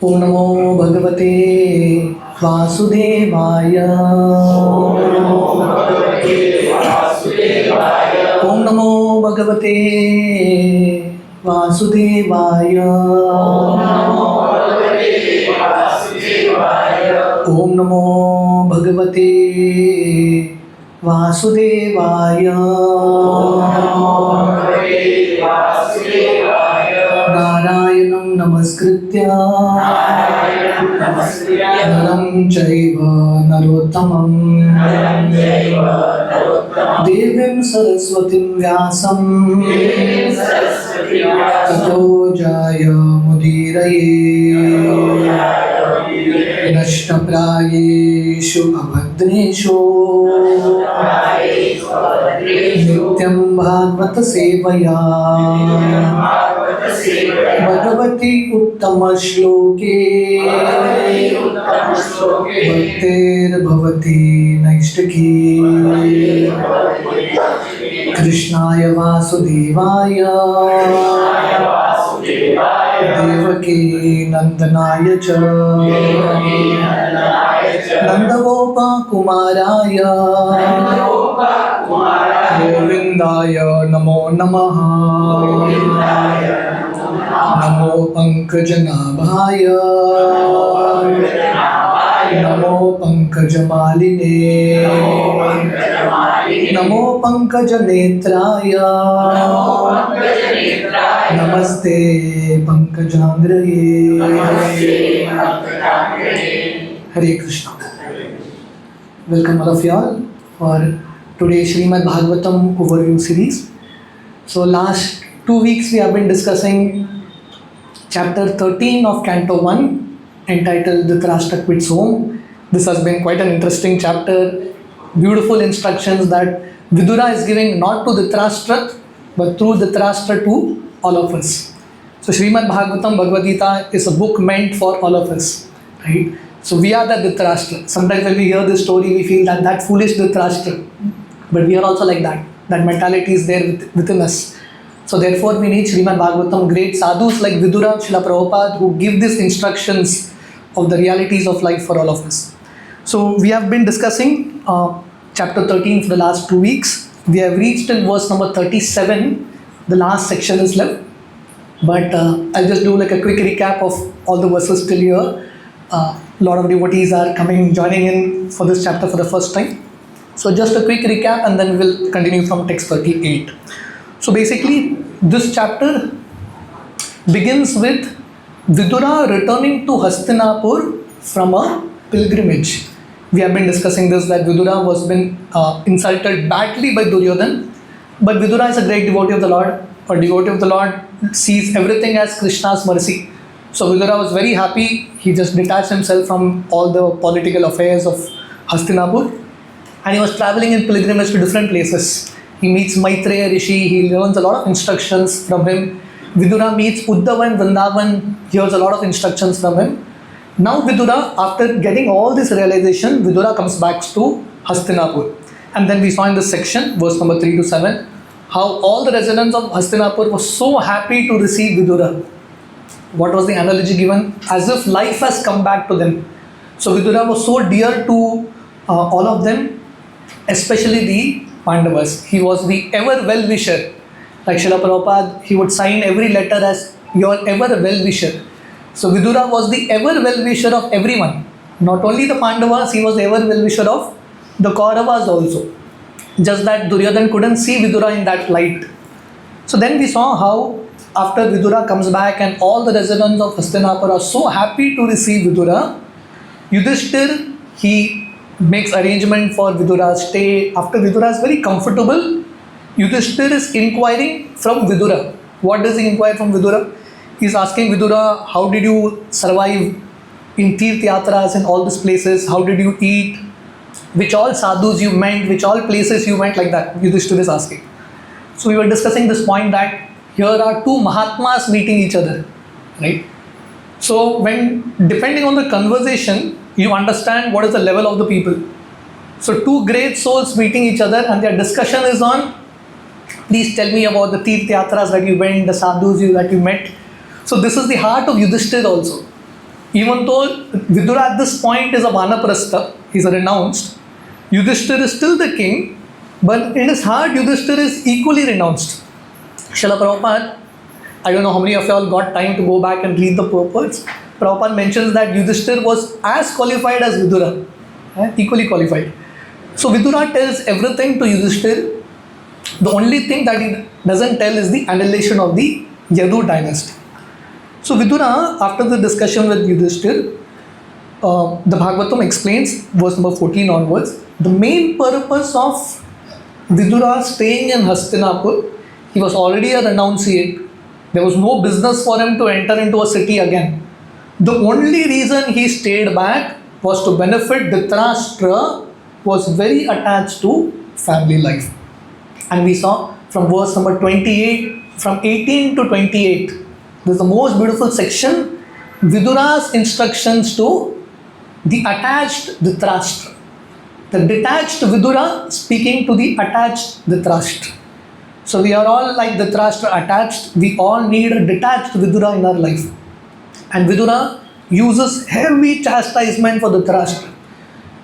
ओम नमो भगवते वासुदेवाय। ओम नमो भगवते वासुदेवाय। ओम नमो भगवते वासुदेवाय। नारायणं नमस्कृत्य नरं चैव नरोत्तमं देवीं सरस्वतीं व्यासं ततो जयमुदीरये। नष्टप्रायेषु अभद्रेषु नित्यं भागवत सेवया भगवती उत्तमश्लोके भक्तिर्भवति नैष्ठिकी। कृष्णाय वासुदेवाय देवकी नंदनाय च नंदगोपकुमाराय गोविंदाय नमो नमः। नमो पंकजनाभाय नमो पंकजमालिने नमो पंकजनेत्राय नमस्ते पंकजांग्रये। हरे Krishna. Welcome all of y'all for today's SRIMAD BHAGAVATAM overview series. So last 2 weeks we have been discussing chapter 13 of Canto 1 entitled Dhritarashtra Quits Home. This has been quite an interesting chapter. Beautiful instructions that Vidura is giving not to Dhritarashtra but through Dhritarashtra to all of us. So SRIMAD BHAGAVATAM Bhagavad Gita is a book meant for all of us, right? So we are the Dhritarashtra. Sometimes when we hear this story we feel that foolish Dhritarashtra, but we are also like that. That mentality is there within us. So therefore we need SRIMAD BHAGAVATAM, great sadhus like Vidura, Srila Prabhupada, who give these instructions of the realities of life for all of us. So we have been discussing chapter 13 for the last 2 weeks. We have reached in verse number 37. The last section is left. But I'll just do like a quick recap of all the verses till here. A lot of devotees are joining in for this chapter for the first time. So just a quick recap and then we'll continue from text 38. So basically this chapter begins with Vidura returning to Hastinapur from a pilgrimage. We have been discussing this, that Vidura was been insulted badly by Duryodhan, but Vidura is a great devotee of the Lord. A devotee of the Lord sees everything as Krishna's mercy. So Vidura was very happy. He just detached himself from all the political affairs of Hastinapur and he was traveling in pilgrimage to different places. He meets Maitreya Rishi, he learns a lot of instructions from him. Vidura meets Uddhava in Vrindavan, hears a lot of instructions from him. Now Vidura, after getting all this realization, Vidura comes back to Hastinapur. And then we saw in this section, verse number 3 to 7, how all the residents of Hastinapur were so happy to receive Vidura. What was the analogy given? As if life has come back to them. So Vidura was so dear to all of them, especially the Pandavas. He was the ever well-wisher. Like Srila Prabhupada, he would sign every letter as your ever well-wisher. So Vidura was the ever well-wisher of everyone. Not only the Pandavas, he was the ever well-wisher of the Kauravas also. Just that Duryodhan couldn't see Vidura in that light. So then we saw how after Vidura comes back and all the residents of Hastinapur are so happy to receive Vidura, Yudhishthir, he makes arrangement for Vidura's stay. After Vidura is very comfortable, Yudhishthir is inquiring from Vidura. What does he inquire from Vidura? He is asking Vidura, how did you survive in Tirth Yatras and all these places? How did you eat? Which all sadhus you met? Which all places you went? Like that, Yudhishthir is asking. So we were discussing this point that here are two Mahatmas meeting each other, right? So when, depending on the conversation, you understand what is the level of the people. So two great souls meeting each other and their discussion is on, please tell me about the Tirth Yatras that you went, the sadhus that you met. So this is the heart of Yudhishthir also. Even though Vidura at this point is a Vanaprastha, he's a renounced, Yudhishthira is still the king, but in his heart, Yudhishthira is equally renounced. Srila Prabhupada, I don't know how many of you all got time to go back and read the purports. Prabhupada mentions that Yudhishthira was as qualified as Vidura, equally qualified. So Vidura tells everything to Yudhishthira. The only thing that he doesn't tell is the annihilation of the Yadu dynasty. So Vidura, after the discussion with Yudhishthira, the Bhagavatam explains, verse number 14 onwards, the main purpose of Vidura staying in Hastinapur, he was already a renunciate. There was no business for him to enter into a city again. The only reason he stayed back was to benefit Dhritarashtra, who was very attached to family life. And we saw from verse number 28, from 18 to 28, this is the most beautiful section, Vidura's instructions to the attached Dhritarashtra. The detached Vidura speaking to the attached Dhritarashtra. So we are all like Dhritarashtra attached. We all need a detached Vidura in our life. And Vidura uses heavy chastisement for Dhritarashtra.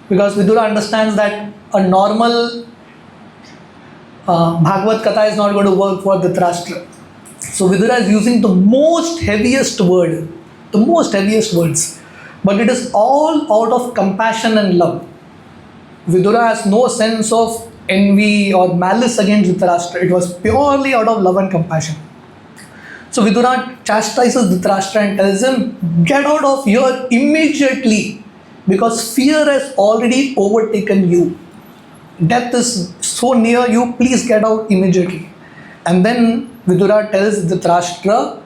Because Vidura understands that a normal Bhagavad Katha is not going to work for Dhritarashtra. So Vidura is using the most heaviest words. But it is all out of compassion and love. Vidura has no sense of envy or malice against Dhritarashtra. It was purely out of love and compassion. So Vidura chastises Dhritarashtra and tells him, get out of here immediately, because fear has already overtaken you. Death is so near you, please get out immediately. And then Vidura tells Dhritarashtra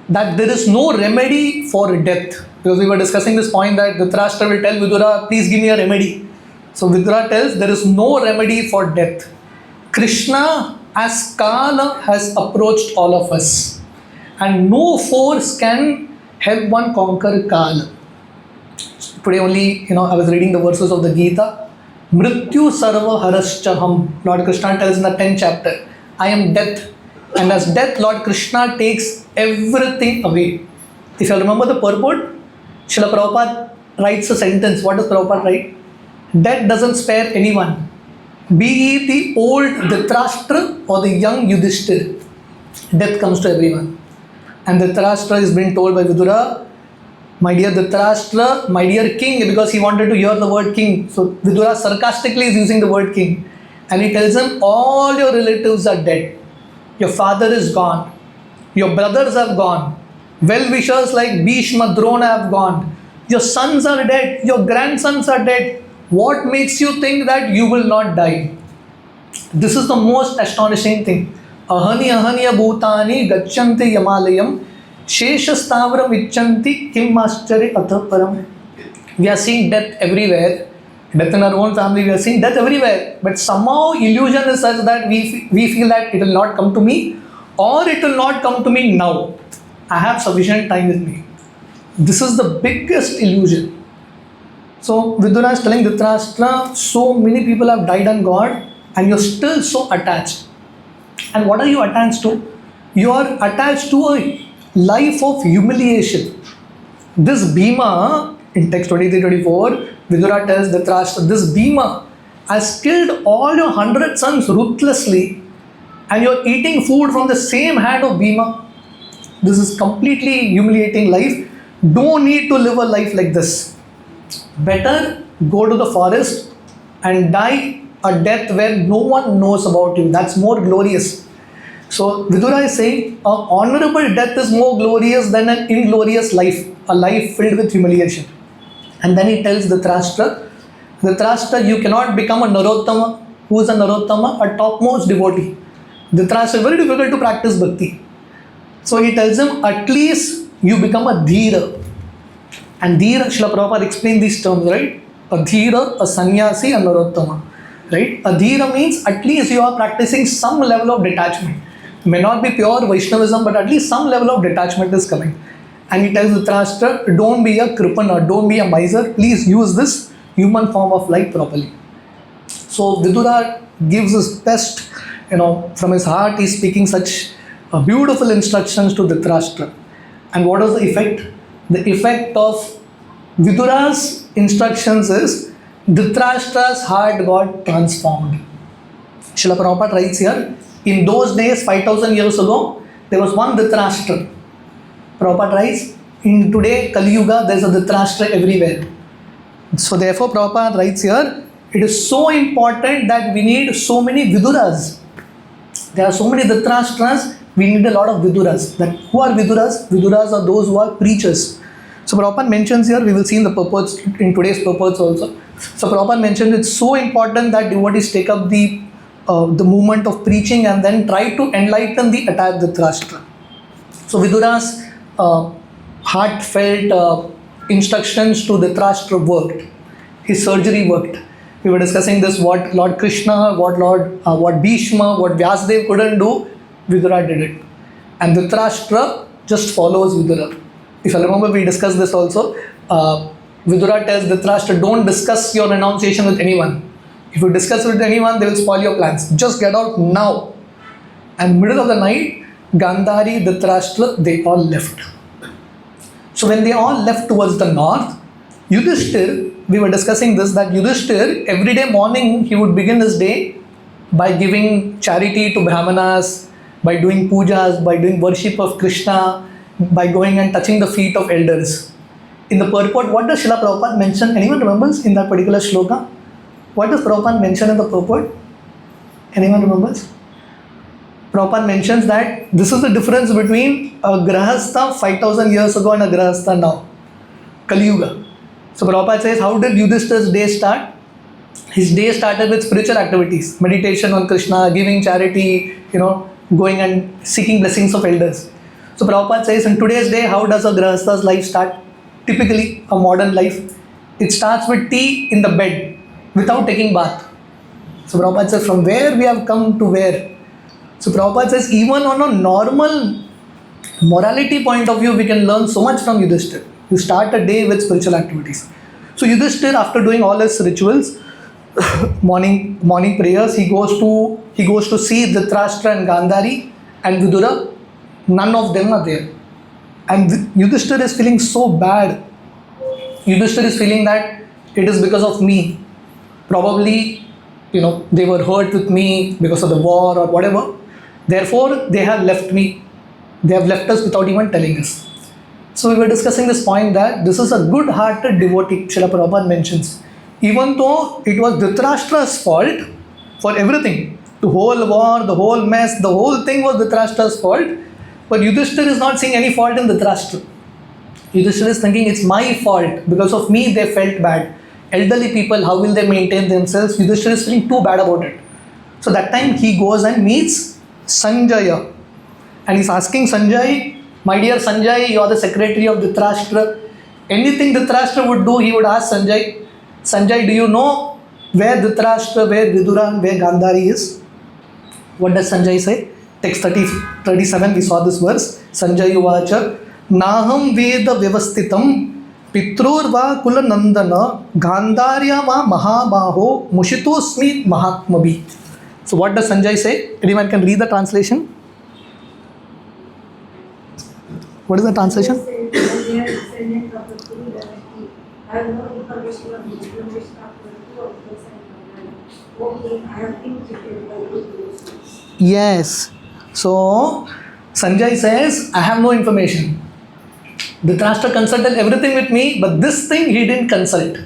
that there is no remedy for death. Because we were discussing this point that Dhritarashtra will tell Vidura, please give me a remedy. So Vidura tells there is no remedy for death. Krishna as Kala has approached all of us. And no force can help one conquer Kala. Today only, I was reading the verses of the Gita. Mrityu sarva haraschaham. Lord Krishna tells in the 10th chapter, I am death. And as death, Lord Krishna takes everything away. If you remember the purport, Srila Prabhupada writes a sentence. What does Prabhupada write? Death doesn't spare anyone. Be he the old Dhritarashtra or the young Yudhishthira. Death comes to everyone. And Dhritarashtra is being told by Vidura, my dear Dhritarashtra, my dear king, because he wanted to hear the word king. So Vidura sarcastically is using the word king. And he tells him, all your relatives are dead. Your father is gone. Your brothers have gone. Well-wishers like Bhishma, Drona have gone. Your sons are dead. Your grandsons are dead. What makes you think that you will not die? This is the most astonishing thing. Ahaniya bhutani gachanti yamalayam sheshastavram ichanti kim maschari athaparam. We are seeing death everywhere. Death in our own family, we are seeing death everywhere. But somehow illusion is such that we feel that it will not come to me, or it will not come to me now. I have sufficient time with me. This is the biggest illusion. So Vidura is telling Dhritarashtra, so many people have died and gone, and you're still so attached. And what are you attached to? You are attached to a life of humiliation. This Bhima, in text 23-24, Vidura tells Dhritarashtra, this Bhima has killed all your 100 sons ruthlessly, and you're eating food from the same hand of Bhima. This is completely humiliating life. Don't need to live a life like this. Better go to the forest and die a death where no one knows about you. That's more glorious. So Vidura is saying, an honorable death is more glorious than an inglorious life, a life filled with humiliation. And then he tells Dhritarashtra, you cannot become a Narottama. Who is a Narottama? A topmost devotee. Dhritarashtra is very difficult to practice bhakti. So he tells him, at least you become a Dhira. And Dhira, Srila Prabhupada explained these terms, right? A Dhira, a Sannyasi, a Narottama. Right? A Dhira means at least you are practicing some level of detachment. May not be pure Vaishnavism, but at least some level of detachment is coming. And he tells Dhritarashtra, don't be a kripana, don't be a miser, please use this human form of life properly. So Vidura gives his best, from his heart, he's speaking such beautiful instructions to Dhritarashtra. And what was the effect? the effect of Vidura's instructions is Dhritarashtra's heart got transformed. Srila Prabhupada writes here, in those days, 5000 years ago, there was one Dhritarashtra. Prabhupada writes, in today, Kali Yuga, there is a Dhritarashtra everywhere. So therefore, Prabhupada writes here, it is so important that we need so many Viduras. There are so many Dhritarashtras, we need a lot of Viduras. That who are Viduras? Viduras are those who are preachers. So Prabhupada mentions here, we will see in the purports, in today's purports also. So Prabhupada mentioned it's so important that devotees take up the movement of preaching and then try to enlighten the attached Dhritarashtra. So Vidura's heartfelt instructions to Dhritarashtra worked. His surgery worked. We were discussing this, what Lord Krishna, what Bhishma, what Vyasadeva couldn't do, Vidura did it. And Dhritarashtra just follows Vidura. If I remember, we discussed this also. Vidura tells Dhritarashtra, don't discuss your renunciation with anyone. If you discuss it with anyone, they will spoil your plans. Just get out now. And middle of the night, Gandhari, Dhritarashtra, they all left. So when they all left towards the north, Yudhishthir, we were discussing this, that Yudhishthir, every day morning, he would begin his day by giving charity to Brahmanas, by doing pujas, by doing worship of Krishna, by going and touching the feet of elders. In the purport, what does Srila Prabhupada mention? Anyone remembers in that particular shloka? What does Prabhupada mention in the purport? Anyone remembers? Prabhupada mentions that this is the difference between a Grahastha 5000 years ago and a Grahastha now. Kali Yuga. So Prabhupada says, how did Yudhishthir's day start? His day started with spiritual activities, meditation on Krishna, giving charity, going and seeking blessings of elders. So Prabhupada says, in today's day, how does a Grahastha's life start? Typically, a modern life. It starts with tea in the bed, without taking bath. So Prabhupada says, from where we have come to where? So Prabhupada says, even on a normal morality point of view, we can learn so much from Yudhishthir. You start a day with spiritual activities. So Yudhishthir, after doing all his rituals, morning prayers, he goes to see Dhritarashtra and Gandhari and Vidura. None of them are there. And Yudhishthir is feeling so bad. Yudhishthir is feeling that it is because of me. Probably, they were hurt with me because of the war or whatever. Therefore, they have left me. They have left us without even telling us. So we were discussing this point that this is a good-hearted devotee, Srila Prabhupada mentions. Even though it was Dhritarashtra's fault for everything, the whole war, the whole mess, the whole thing was Dhritarashtra's fault, but Yudhishthir is not seeing any fault in Dhritarashtra. Yudhishthir is thinking it's my fault. Because of me, they felt bad. Elderly people, how will they maintain themselves? Yudhishthir is feeling too bad about it. So that time he goes and meets Sanjaya. And he's asking Sanjay, my dear Sanjay, you are the secretary of Dhritarashtra. Anything Dhritarashtra would do, he would ask Sanjay, Sanjay, do you know where Dhritarashtra, where Vidura, where Gandhari is? What does Sanjay say? Text 37, we saw this verse. Sanjay Uvacha, Naham Veda Vyavastitam Pitrurva Kula Nandana Gandharya Va Mahabaho Mushitosmi Mahatmabi. So what does Sanjay say? Anyone can read the translation? What is the translation? Yes. So Sanjay says, I have no information. Dhritarashtra consulted everything with me, but this thing he didn't consult.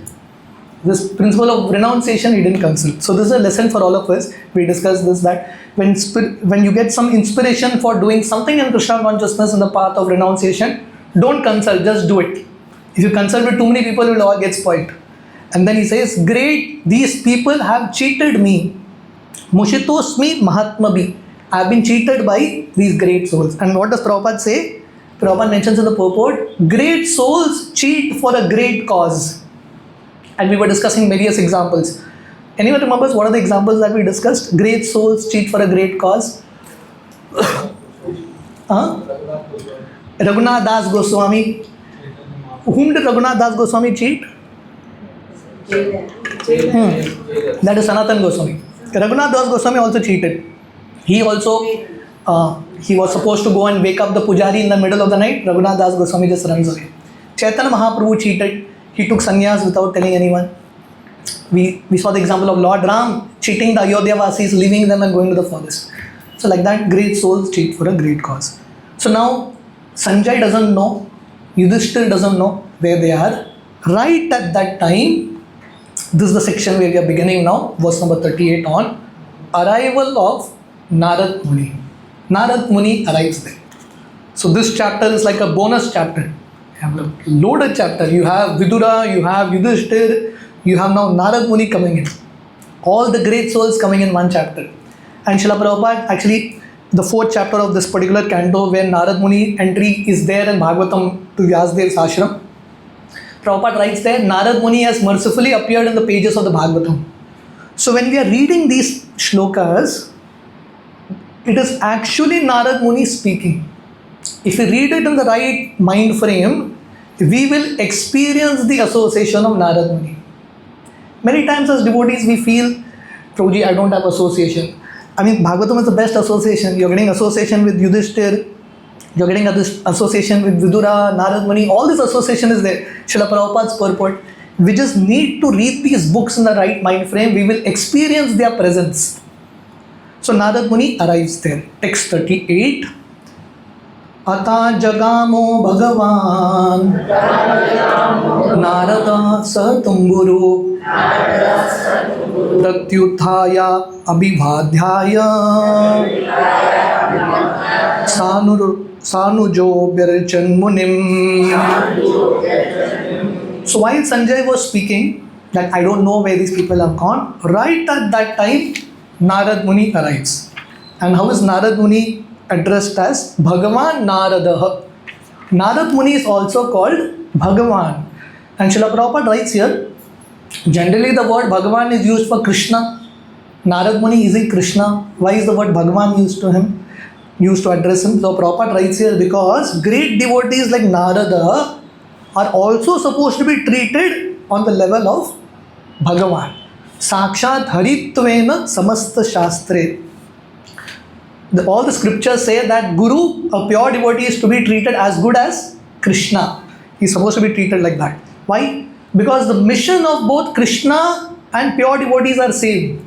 This principle of renunciation he didn't consult. So this is a lesson for all of us. We discussed this, that when you get some inspiration for doing something in Krishna consciousness in the path of renunciation, don't consult, just do it. If you consult with too many people, you will all get spoiled. And then he says, great, these people have cheated me. Mushitosmi Mahatmabi. I have been cheated by these great souls. And what does Prabhupada say? Prabhupada mentions in the purport, great souls cheat for a great cause. And we were discussing various examples. Anyone remembers what are the examples that we discussed? Great souls cheat for a great cause. Raghunath Das Goswami. Whom did Raghunath Das Goswami cheat? That is Sanatan Goswami. Raghunath Das Goswami also cheated. He also, he was supposed to go and wake up the pujari in the middle of the night. Raghunath Das Goswami just runs away. Chaitanya Mahaprabhu cheated. He took sannyas without telling anyone. We saw the example of Lord Ram cheating the Ayodhya Vasis, leaving them and going to the forest. So like that, great souls cheat for a great cause. So now Sanjay doesn't know, Yudhishthir doesn't know where they are. Right at that time, this is the section where we are beginning now, verse number 38 on, arrival of Narad Muni. Narad Muni arrives there. So this chapter is like a bonus chapter. You have a loaded chapter. You have Vidura, you have Yudhishthir, you have now Narad Muni coming in. All the great souls coming in one chapter. And Srila Prabhupada, actually, the fourth chapter of this particular canto, where Narad Muni entry is there in Bhagavatam to Vyasdev's ashram, Prabhupada writes there, Narad Muni has mercifully appeared in the pages of the Bhagavatam. So when we are reading these shlokas, it is actually Narad Muni speaking. If we read it in the right mind frame, we will experience the association of Narad Muni. Many times as devotees we feel, Prabhuji, I don't have association. I mean, Bhagavatam is the best association. You're getting association with Yudhishthir, you're getting association with Vidura, Narad Muni, all this association is there. Srila Prabhupada's purport. We just need to read these books in the right mind frame. We will experience their presence. So Narad Muni arrives there. Text 38. Ata jagamo bhagavan Narada satumburu pratyuthaya abhivadhyaya sanujo virchan munim. So while Sanjay was speaking that I don't know where these people have gone, right at that time Narad Muni arrives. And how is Narad Muni addressed as Bhagavan Naradaha? Narad Muni is also called Bhagavan. And Srila Prabhupada writes here, generally the word Bhagavan is used for Krishna. Narad Muni is Krishna. Why is the word Bhagavan used to him? Used to address him? So Prabhupada writes here, because great devotees like Narada are also supposed to be treated on the level of Bhagavan. Sakshat Haritvena Samasta Shastre. All the scriptures say that Guru, a pure devotee, is to be treated as good as Krishna. He is supposed to be treated like that. Why? Because the mission of both Krishna and pure devotees are same.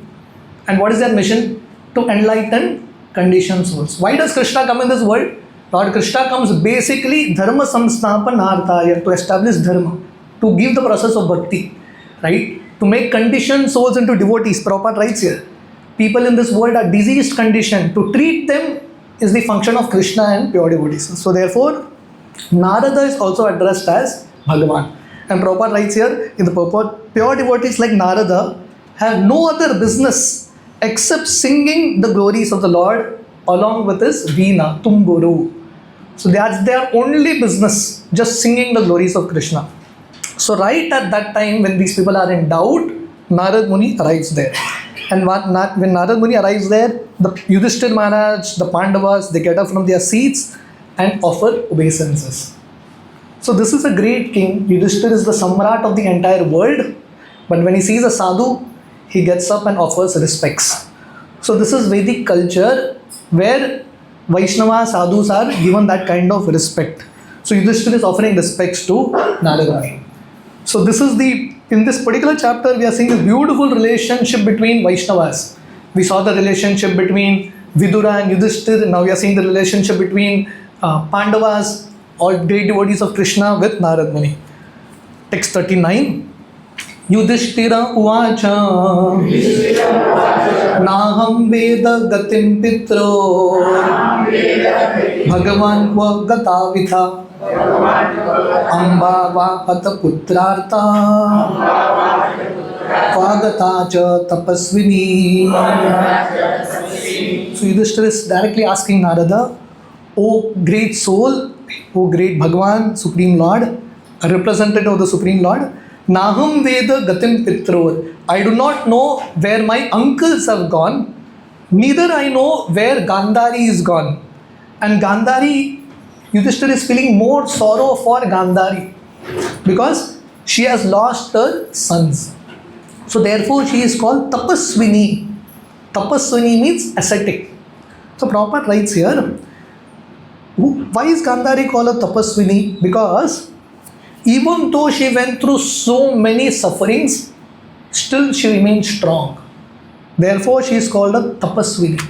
And what is their mission? To enlighten conditioned souls. Why does Krishna come in this world? Lord Krishna comes basically dharma samsthapanarthaya, to establish dharma, to give the process of bhakti, right? To make conditioned souls into devotees. Prabhupada writes here, people in this world are diseased condition. To treat them is the function of Krishna and pure devotees. So therefore, Narada is also addressed as Bhagavan. And Prabhupada writes here in the purport, pure devotees like Narada have no other business except singing the glories of the Lord along with his Veena, Tumburu. So that's their only business, just singing the glories of Krishna. So right at that time when these people are in doubt, Narad Muni arrives there. And when Narad Muni arrives there, the Yudhishthir Maharaj, the Pandavas, they get up from their seats and offer obeisances. So this is a great king. Yudhishthir is the Samrat of the entire world. But when he sees a sadhu, he gets up and offers respects. So this is Vedic culture where Vaishnava sadhus are given that kind of respect. So Yudhishthir is offering respects to Narad Muni. So this is in this particular chapter, we are seeing a beautiful relationship between Vaishnavas. We saw the relationship between Vidura and Yudhishthir. Now we are seeing the relationship between Pandavas, all great devotees of Krishna, with Narad Muni. Text 39. Yudhishthira uvacha Naham veda gatim pitro Bhagavan kva gatavitha Amba vahata putrartha Kvagata cha tapasvini. So Yudhishthira is directly asking Narada, O great soul, O great Bhagavan, Supreme Lord, a representative of the Supreme Lord, Naham Veda Gatim Pitror. I do not know where my uncles have gone, neither I know where Gandhari is gone. And Gandhari, Yudhishthira is feeling more sorrow for Gandhari because she has lost her sons. So therefore she is called Tapaswini. Tapaswini means ascetic. So Prabhupada writes here, why is Gandhari called a Tapaswini? Because even though she went through so many sufferings, still she remained strong. Therefore, she is called a tapaswini.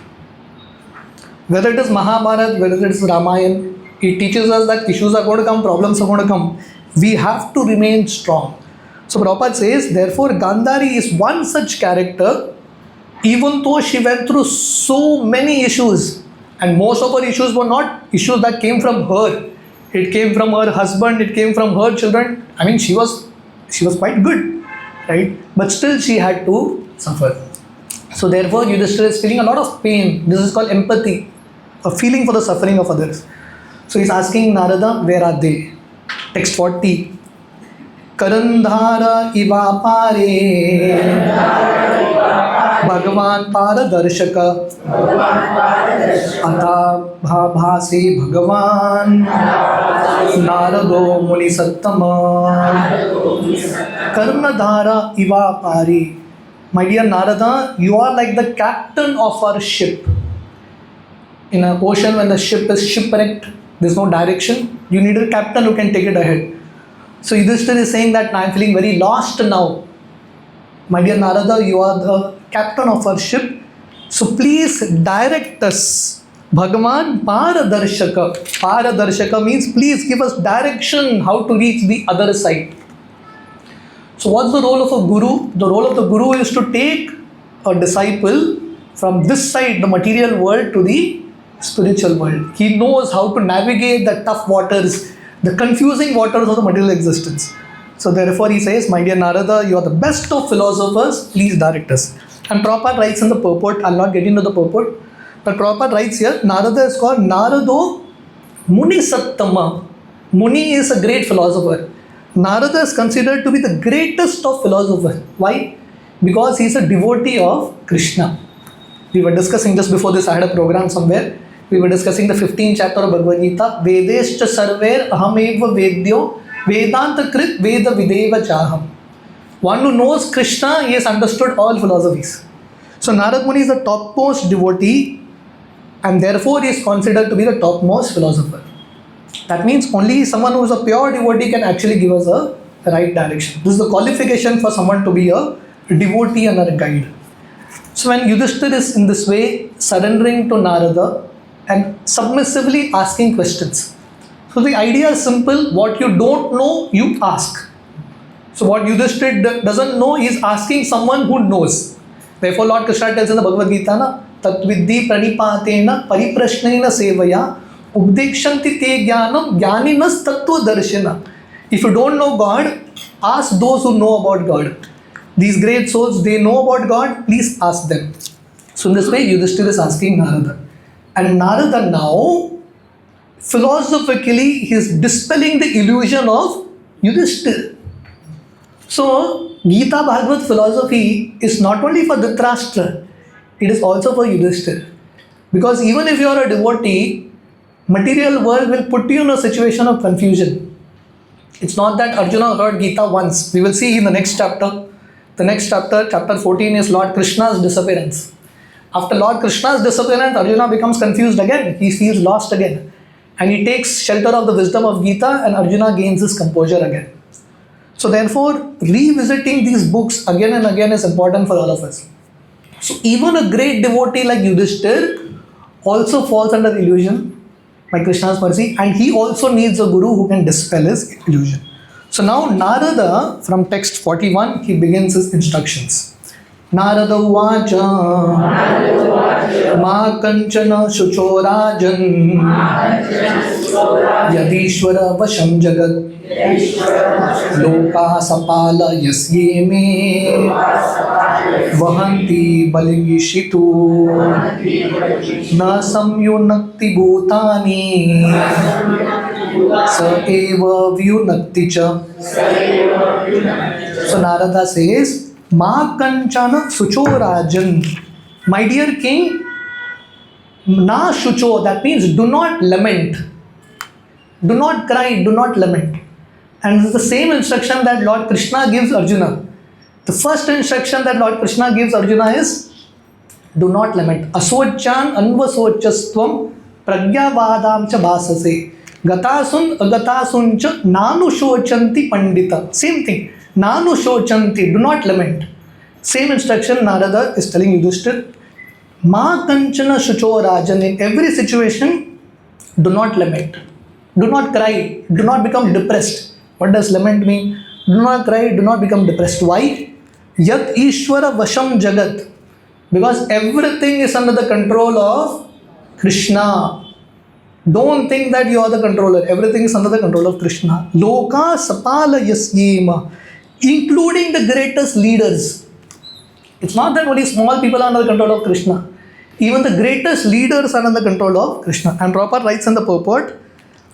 Whether it is Mahabharata, whether it is Ramayana, it teaches us that issues are going to come, problems are going to come. We have to remain strong. So Prabhupada says, therefore, Gandhari is one such character, even though she went through so many issues, and most of her issues were not issues that came from her. It came from her husband, it came from her children. I mean, she was quite good, right? But still she had to suffer. So therefore, Yudhishthira is feeling a lot of pain. This is called empathy, a feeling for the suffering of others. So he's asking Narada, where are they? Text 40. Karandhara iva pare Bhagavan Paradarshaka Atha bhase Bhagavan Narado Muni Sattama Karnadhara iva pare. My dear Narada, you are like the captain of our ship. In an ocean, when the ship is shipwrecked, there's no direction, you need a captain who can take it ahead. So Yudhishthira is saying that I am feeling very lost now. My dear Narada, you are the captain of our ship. So please direct us. Bhagavan Paradarshaka. Paradarshaka means please give us direction how to reach the other side. So what's the role of a guru? The role of the guru is to take a disciple from this side, the material world, to the spiritual world. He knows how to navigate the tough waters, the confusing waters of the material existence. So therefore he says, my dear Narada, you are the best of philosophers, please direct us. And Prabhupada writes in the purport, I'll not get into the purport, but Prabhupada writes here, Narada is called Narado Muni Sattama. Muni is a great philosopher. Narada is considered to be the greatest of philosophers. Why? Because he is a devotee of Krishna. We were discussing just before this, I had a program somewhere. We were discussing the 15th chapter of Bhagavad Gita. Vedescha sarver ahameva vedyo vedanta krit veda videva chaham. One who knows Krishna, he has understood all philosophies. So Narad Muni is the topmost devotee, and therefore he is considered to be the topmost philosopher. That means only someone who is a pure devotee can actually give us a right direction. This is the qualification for someone to be a devotee and a guide. So when Yudhishthira is in this way, surrendering to Narada and submissively asking questions. So the idea is simple. What you don't know, you ask. So what Yudhishthira doesn't know, he is asking someone who knows. Therefore Lord Krishna tells in the Bhagavad Gita, Tatvidhi pranipatena pariprashnena sevaya ubdekshanti te jnanam jnaninas tattva darshana. If you don't know God, ask those who know about God. These great souls, they know about God, please ask them. So in this way, Yudhishthira is asking Narada. And Narada now, philosophically, he is dispelling the illusion of Yudhishthira. So, Gita Bhagavad philosophy is not only for Dhritarashtra, it is also for Yudhishthira. Because even if you are a devotee, material world will put you in a situation of confusion. It's not that Arjuna heard Gita once. We will see in the next chapter. The next chapter, chapter 14, is Lord Krishna's disappearance. After Lord Krishna's disappearance, Arjuna becomes confused again. He feels lost again. And he takes shelter of the wisdom of Gita, and Arjuna gains his composure again. So therefore, revisiting these books again and again is important for all of us. So even a great devotee like Yudhishthira also falls under illusion by Krishna's mercy, and he also needs a guru who can dispel his illusion. So now Narada, from text 41, he begins his instructions. Narada uvacha ma kanchana shucho rajan yadishvara vasham jagat loka sapala yasye me vahanti balingishitu na samyunakti bhutani sa eva vyunakti cha. So Narada says, Ma kanchana sucho rajan. My dear king, na shucho, that means do not lament. Do not cry, do not lament. And this is the same instruction that Lord Krishna gives Arjuna. The first instruction that Lord Krishna gives Arjuna is, do not lament. Asvachan anvasvachastvam pragyavadam cha bhasase. Gatasun agatasuncha nanu shochanti pandita. Same thing. Nanu shochanti. Do not lament. Same instruction Narada is telling Yudhishthir. Ma kanchana shucho rajan. In every situation, do not lament. Do not cry. Do not become depressed. What does lament mean? Do not cry. Do not become depressed. Why? Yat Ishvara Vasham Jagat. Because everything is under the control of Krishna. Don't think that you are the controller. Everything is under the control of Krishna. Loka Sapala Yasyema. Including the greatest leaders. It's not that only small people are under the control of Krishna. Even the greatest leaders are under the control of Krishna. And Prabhupada writes in the purport,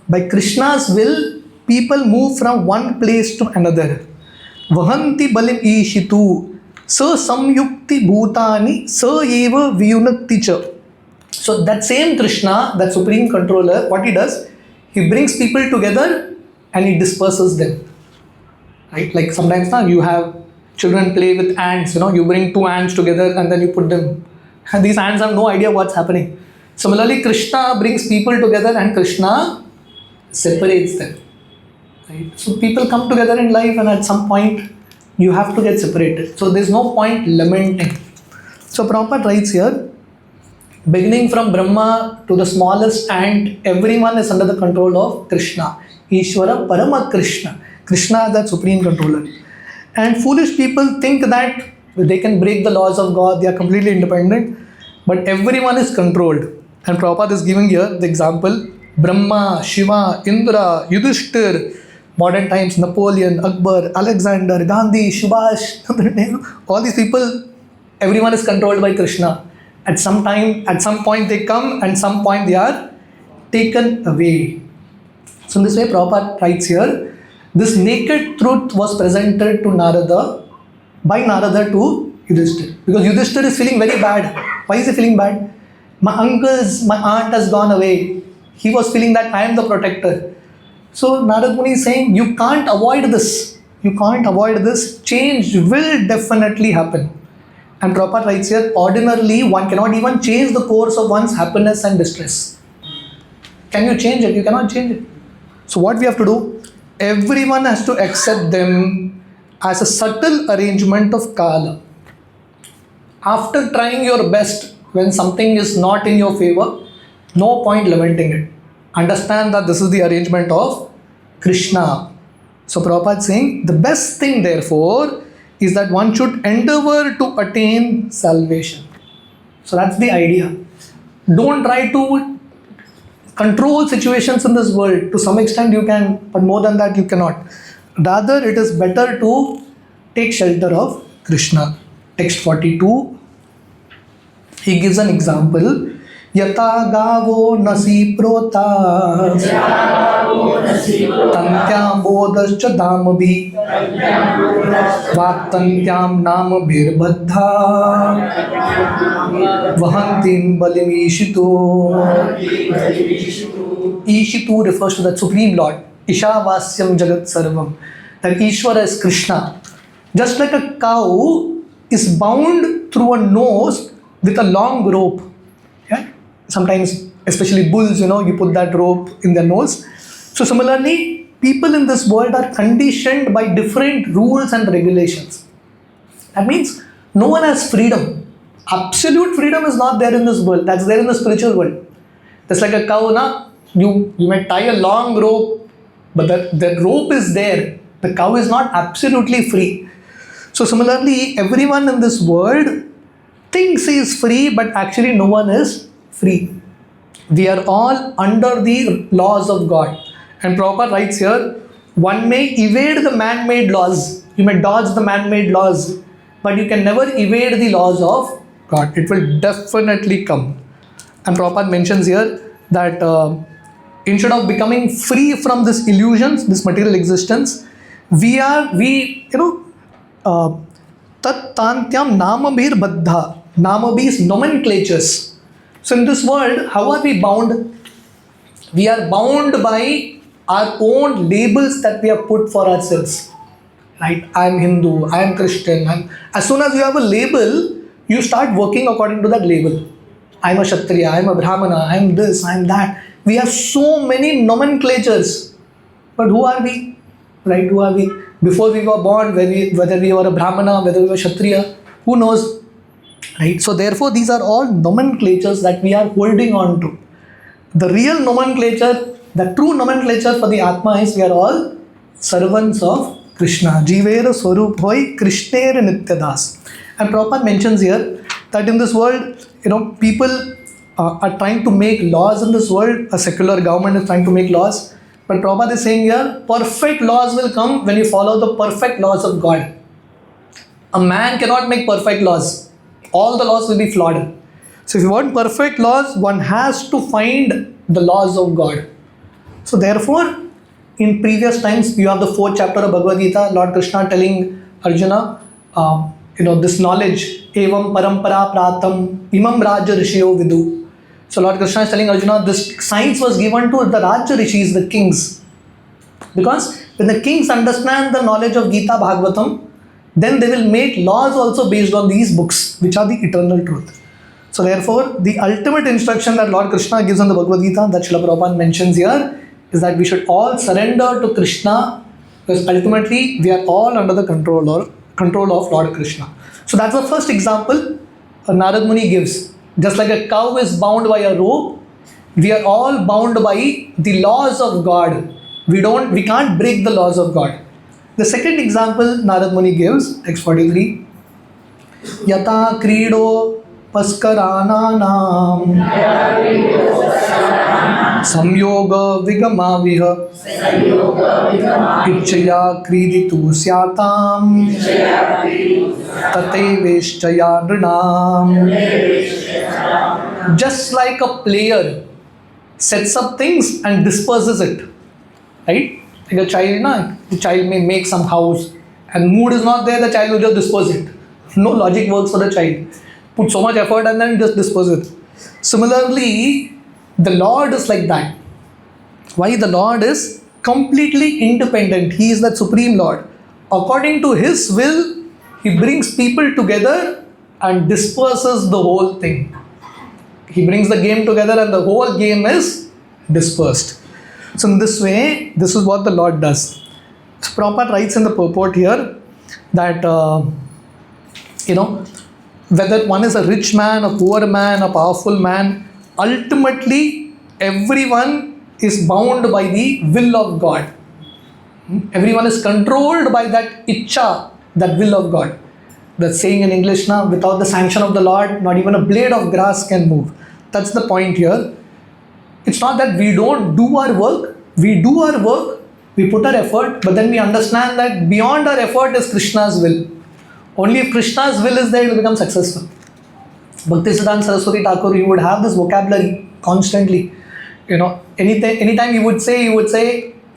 by Krishna's will, people move from one place to another. Vahanti balim ishitu. Sa samyukti bhutani sa eva vyunakti cha. So that same Krishna, that supreme controller, what he does, he brings people together and he disperses them. Right? Like sometimes now you have children play with ants, you bring two ants together and then you put them. And these ants have no idea what's happening. Similarly, Krishna brings people together and Krishna separates them. Right? So people come together in life and at some point you have to get separated. So there's no point lamenting. So Prabhupada writes here, beginning from Brahma to the smallest ant, everyone is under the control of Krishna. Ishvara Parama Krishna. Krishna is that supreme controller. And foolish people think that they can break the laws of God, they are completely independent, but everyone is controlled. And Prabhupada is giving here the example, Brahma, Shiva, Indra, Yudhishthir, modern times Napoleon, Akbar, Alexander, Gandhi, Subhash, all these people, everyone is controlled by Krishna. At some point they come and some point they are taken away. So in this way Prabhupada writes here, this naked truth was presented to Narada, by Narada to Yudhishthir. Because Yudhishthir is feeling very bad. Why is he feeling bad? My aunt has gone away. He was feeling that I am the protector. So Narada Muni is saying, you can't avoid this. You can't avoid this. Change will definitely happen. And Prabhupada writes here, ordinarily one cannot even change the course of one's happiness and distress. Can you change it? You cannot change it. So what we have to do? Everyone has to accept them as a subtle arrangement of Kala. After trying your best, when something is not in your favor, no point lamenting it. Understand that this is the arrangement of Krishna. So Prabhupada is saying, the best thing therefore is that one should endeavor to attain salvation. So that's the idea. Don't try to control situations in this world. To some extent you can, but more than that you cannot. Rather, it is better to take shelter of Krishna. Text 42. He gives an example. Yata gavo nasi prota tantyam bodascha damabhi vatantyam namabhir baddha vahantim balim ishitu. Ishitu refers to that Supreme Lord. Ishavasyam Jagat Sarvam. That Ishvara is Krishna. Just like a cow is bound through a nose with a long rope. Yeah? Sometimes, especially bulls, you put that rope in their nose. So similarly, people in this world are conditioned by different rules and regulations. That means no one has freedom. Absolute freedom is not there in this world. That's there in the spiritual world. Just like a cow, you may tie a long rope, but the rope is there. The cow is not absolutely free. So similarly, everyone in this world thinks he is free, but actually no one is free. We are all under the laws of God. And Prabhupada writes here, one may evade the man-made laws. You may dodge the man-made laws, but you can never evade the laws of God. It will definitely come. And Prabhupada mentions here that instead of becoming free from this illusions, this material existence, tat tantyam namabhir baddha. Namabhi is nomenclatures. So in this world, how are we bound? We are bound by our own labels that we have put for ourselves. Right? I am Hindu, I am Christian. As soon as you have a label, you start working according to that label. I am a Kshatriya, I am a Brahmana, I am this, I am that. We have so many nomenclatures. But who are we? Right? Who are we? Before we were born, whether we were a Brahmana, whether we were Kshatriya, who knows? Right? So therefore, these are all nomenclatures that we are holding on to. The real nomenclature, the true nomenclature for the Atma is we are all servants of Krishna. Jivera Swarup Hoi Krishnera Nityadas. And Prabhupada mentions here that in this world, people are trying to make laws in this world. A secular government is trying to make laws. But Prabhupada is saying here, perfect laws will come when you follow the perfect laws of God. A man cannot make perfect laws. All the laws will be flawed. So if you want perfect laws, one has to find the laws of God. So therefore, in previous times, you have the 4th chapter of Bhagavad Gita, Lord Krishna telling Arjuna, this knowledge, evam parampara pratam imam raja rishiyo vidu. So Lord Krishna is telling Arjuna, this science was given to the Raja Rishis, the kings. Because when the kings understand the knowledge of Gita Bhagavatam, then they will make laws also based on these books, which are the eternal truth. So therefore, the ultimate instruction that Lord Krishna gives in the Bhagavad Gita, that Srila Prabhupada mentions here, is that we should all surrender to Krishna, because ultimately we are all under the control of Lord Krishna. So that's the first example Narad Muni gives. Just like a cow is bound by a rope, we are all bound by the laws of God. We can't break the laws of God. The second example Narad Muni gives, text 43, Yata Krido Paskarana Samyoga Vigamaviha Ichaya Kriditu Syatam Tate Veshchaya Nrinam. Just like a player sets up things and disperses it, right? Like a child, the child may make some house and mood is not there, the child will just dispose it. No logic works for the child. Put so much effort and then just dispose it. Similarly, the Lord is like that. Why? The Lord is completely independent. He is that Supreme Lord. According to His will, He brings people together and disperses the whole thing. He brings the game together and the whole game is dispersed. So in this way, this is what the Lord does. So Prabhupada writes in the purport here that, whether one is a rich man, a poor man, a powerful man, ultimately everyone is bound by the will of God. Everyone is controlled by that ichcha, that will of God. That's saying in English now, without the sanction of the Lord, not even a blade of grass can move. That's the point here. It's not that we don't do our work. We do our work, we put our effort, but then we understand that beyond our effort is Krishna's will. Only if Krishna's will is there, it will become successful. Bhaktisiddhanta Saraswati Thakur, he would have this vocabulary constantly. Anytime he would say,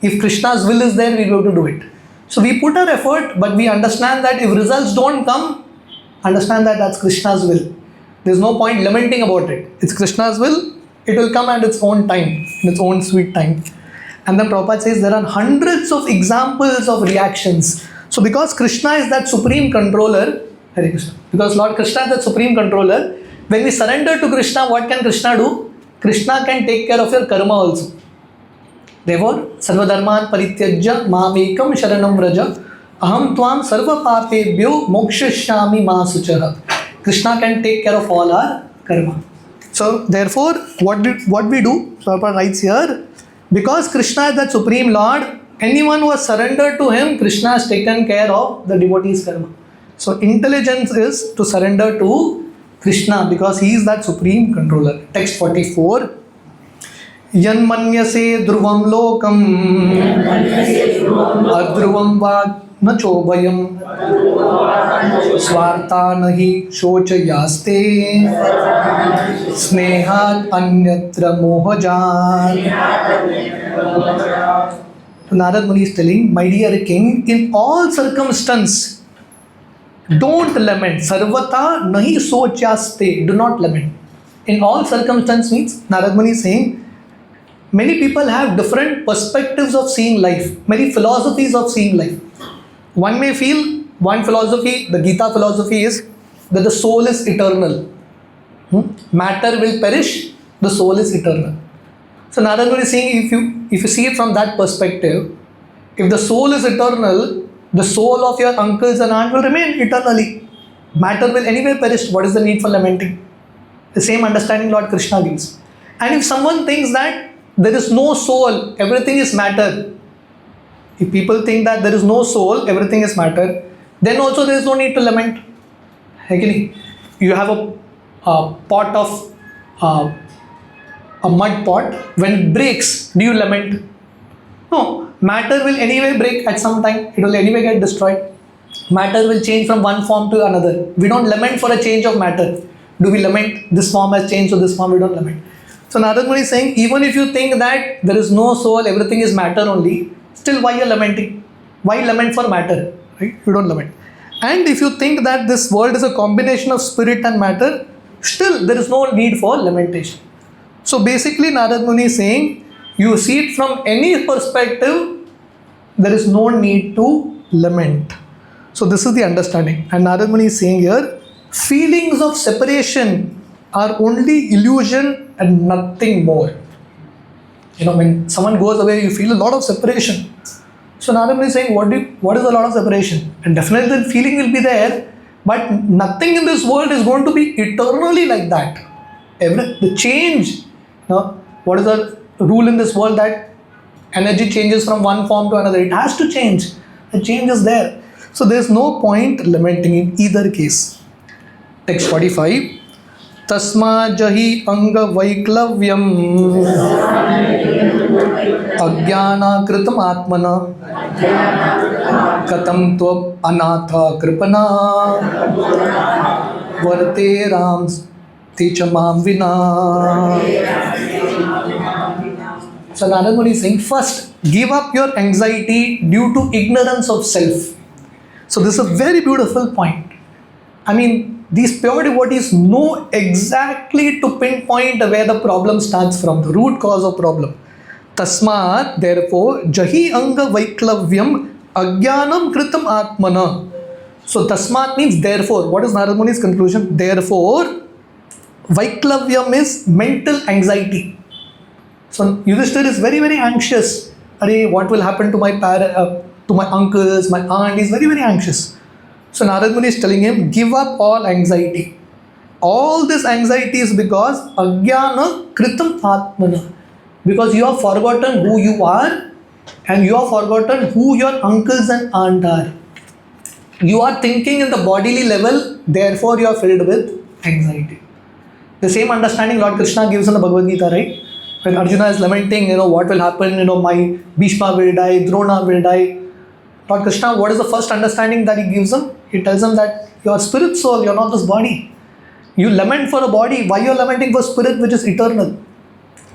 if Krishna's will is there, we will be able to do it. So we put our effort, but we understand that if results don't come, understand that that's Krishna's will. There's no point lamenting about it. It's Krishna's will. It will come at its own time, in its own sweet time. And then Prabhupada says there are hundreds of examples of reactions. So because Krishna is that supreme controller, Hare Krishna, because Lord Krishna is that supreme controller, when we surrender to Krishna, what can Krishna do? Krishna can take care of your karma also. Therefore, Sarvadharman Parityajya Mamekam Sharanam Vraja Aham Tvam Sarva Papebhyo Mokshishyami Ma Suchaha. Krishna can take care of all our karma. So therefore, what we do, Prabhupada writes here, because Krishna is that Supreme Lord, anyone who has surrendered to Him, Krishna has taken care of the devotee's karma. So intelligence is to surrender to Krishna because He is that Supreme Controller. Text 44. Yanmanyase dhruvam lokam adhruvam va na chobhayam swarta nahi shochayaste snehat anyatra mohajat. Narad Muni is telling, my dear king, in all circumstance, don't lament. Sarvata nahi sochaste. Do not lament. In all circumstance means, Narad Muni is saying, many people have different perspectives of seeing life, many philosophies of seeing life. One may feel, one philosophy, the Gita philosophy is that the soul is eternal. Matter will perish, the soul is eternal. So Narada Muni is saying, if you see it from that perspective, if the soul is eternal, the soul of your uncles and aunt will remain eternally. Matter will anyway perish. What is the need for lamenting? The same understanding Lord Krishna gives. And if someone thinks that there is no soul, everything is matter. If people think that there is no soul, everything is matter, then also there is no need to lament. You have a pot of a mud pot. When it breaks, do you lament? No. Matter will anyway break at some time. It will anyway get destroyed. Matter will change from one form to another. We don't lament for a change of matter. Do we lament this form has changed to this form? We don't lament. So Narada Muni is saying, even if you think that there is no soul, everything is matter only, still why you are lamenting? Why lament for matter? Right? You don't lament. And if you think that this world is a combination of spirit and matter, still there is no need for lamentation. So basically Narada Muni is saying, you see it from any perspective, there is no need to lament. So this is the understanding. And Narada Muni is saying here, feelings of separation are only illusion and nothing more. When someone goes away, you feel a lot of separation. So Narada Muni is saying, what is a lot of separation? And definitely the feeling will be there, but nothing in this world is going to be eternally like that. The change, what is the rule in this world that energy changes from one form to another? It has to change. The change is there. So there is no point lamenting in either case. Text 45. Tasma jahi anga vaiklavyam ajnana kritam atmana katam tva anatha kripana varte ram techamam vina. So Narada Muni is saying, first, give up your anxiety due to ignorance of self. So this is a very beautiful point. These pure devotees know exactly to pinpoint where the problem starts from, the root cause of problem. Tasmat, therefore, jahi anga vaiklavyam ajnanam kritam atmana. So tasmat means therefore. What is Narada Muni's conclusion? Therefore, vaiklavyam is mental anxiety. So Yudhishthira is very, very anxious. What will happen to my to my uncles, my aunt? Is very, very anxious. So Narada Muni is telling him, give up all anxiety. All this anxiety is because ajnana kritam atmana. Because you have forgotten who you are and you have forgotten who your uncles and aunt are. You are thinking in the bodily level, therefore you are filled with anxiety. The same understanding Lord Krishna gives in the Bhagavad Gita, right? When Arjuna is lamenting, what will happen, my Bhishma will die, Drona will die. Lord Krishna, what is the first understanding that he gives him? He tells him that you are spirit soul, you are not this body. You lament for a body, why you are lamenting for spirit which is eternal?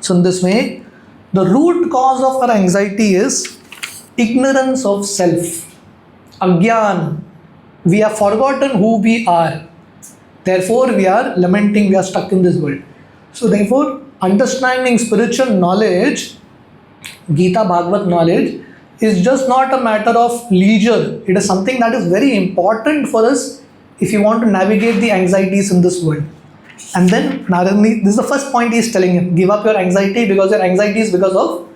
So in this way, the root cause of our anxiety is ignorance of self. Ajnana. We have forgotten who we are. Therefore, we are lamenting, we are stuck in this world. So therefore, understanding spiritual knowledge, Gita Bhagavat knowledge, is just not a matter of leisure. It is something that is very important for us if you want to navigate the anxieties in this world. And then Narada Muni, this is the first point he is telling him, give up your anxiety because your anxiety is because of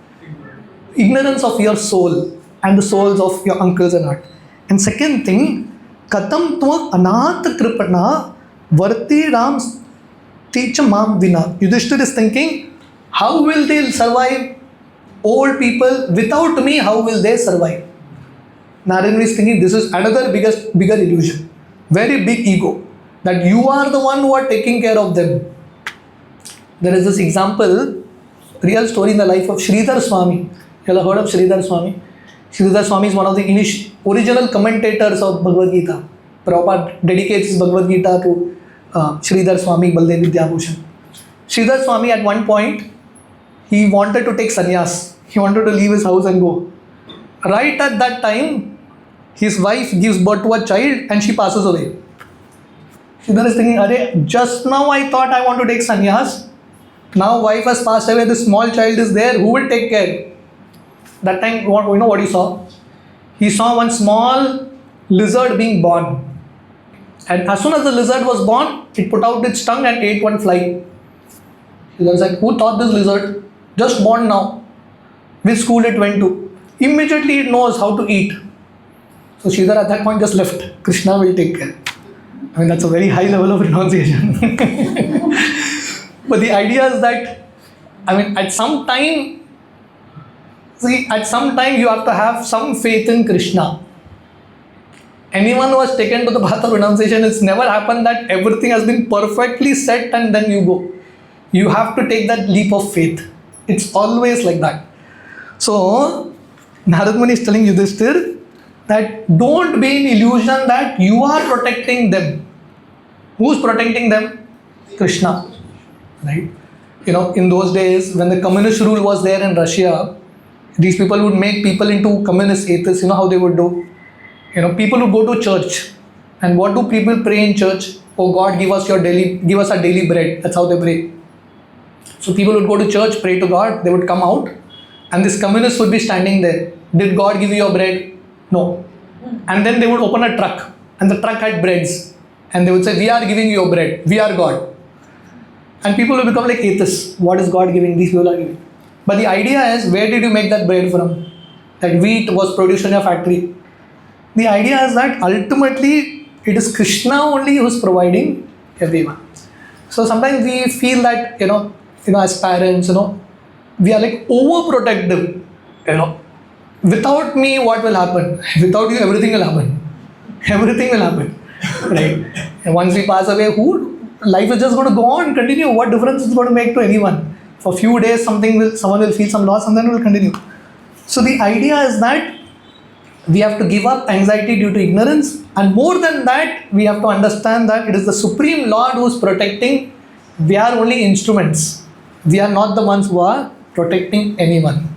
ignorance of your soul and the souls of your uncles and aunt. And second thing, katam tva anatha kripana varte ram techamam vina. Yudhishthira is thinking, how will they survive? Old people, without me, how will they survive? Narada Muni is thinking, this is another bigger illusion. Very big ego. That you are the one who are taking care of them. There is this example, real story in the life of Sridhar Swami. You have heard of Sridhar Swami? Sridhar Swami is one of the original commentators of Bhagavad Gita. Prabhupada dedicates his Bhagavad Gita to Sridhar Swami Baldev Vidyabhushan. Sridhar Swami at one point, he wanted to take sannyas. He wanted to leave his house and go. Right at that time, his wife gives birth to a child and she passes away. Sridhar is thinking, just now I thought I want to take sannyas. Now wife has passed away, this small child is there, who will take care? That time, you know what he saw? He saw one small lizard being born. And as soon as the lizard was born, it put out its tongue and ate one fly. Sridhar said, who taught this lizard? just born now, which school it went to, immediately it knows how to eat. So Sridhar at that point just left. Krishna will take care. I mean, that's a very high level of renunciation. But the idea is that, I mean, at some time you have to have some faith in Krishna. Anyone who has taken to the path of renunciation, it's never happened that everything has been perfectly set and then you go. You have to take that leap of faith. It's always like that. So, Narad Muni is telling Yudhishthir that don't be in illusion that you are protecting them. Who's protecting them? Krishna. Right? You know, in those days when the communist rule was there in Russia, these people would make people into communist atheists. You know how they would do? You know, people would go to church. And what do people pray in church? Oh God, give us our daily bread. That's how they pray. So people would go to church, pray to God, they would come out, and this communist would be standing there. Did God give you your bread? No. And then they would open a truck, and the truck had breads. And they would say, we are giving you your bread. We are God. And people will become like atheists. What is God giving? These people are giving. But the idea is, where did you make that bread from? That wheat was produced in your factory. The idea is that ultimately it is Krishna only who is providing everyone. So sometimes we feel that, as parents, we are like overprotective. Without me, what will happen? Without you, everything will happen. Everything will happen. Right? And once we pass away, life is just going to go on, continue. What difference is it going to make to anyone? For a few days, someone will feel some loss and then will continue. So the idea is that we have to give up anxiety due to ignorance, and more than that, we have to understand that it is the Supreme Lord who is protecting. We are only instruments. We are not the ones who are protecting anyone.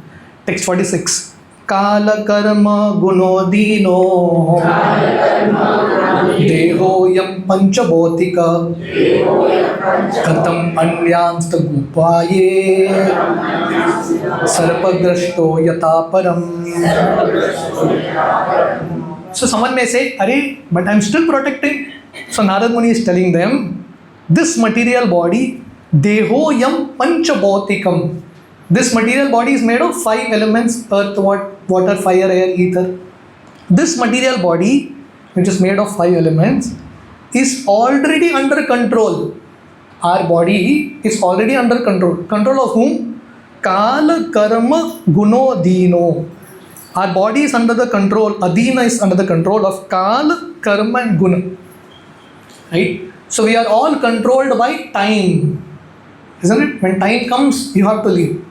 Text 46. Kala karma guno dino deho yam panchabhotika katam anyansta gupaye sarpagrashto yata param. So someone may say, Arey, but I'm still protecting. So Narad Muni is telling them, this material body, deho yam panchabhotikam. This material body is made of 5 elements: earth, water, fire, air, ether. This material body, which is made of 5 elements, is already under control. Our body is already under control. Control of whom? Kala, karma, guno, dino. Our body is under the control, adina is under the control of Kala, karma and guna. Right? So we are all controlled by time. Isn't it? When time comes, you have to leave.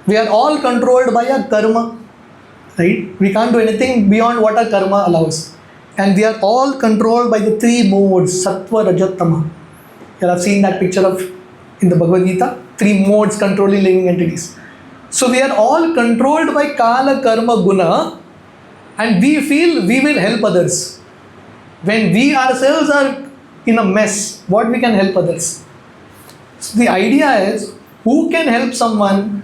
We are all controlled by a karma, right? We can't do anything beyond what our karma allows. And we are all controlled by the 3 modes, sattva, rajat, tama. You have seen that picture in the Bhagavad Gita, 3 modes controlling living entities. So we are all controlled by kala, karma, guna, and we feel we will help others. When we ourselves are in a mess, what we can help others? So the idea is, who can help someone?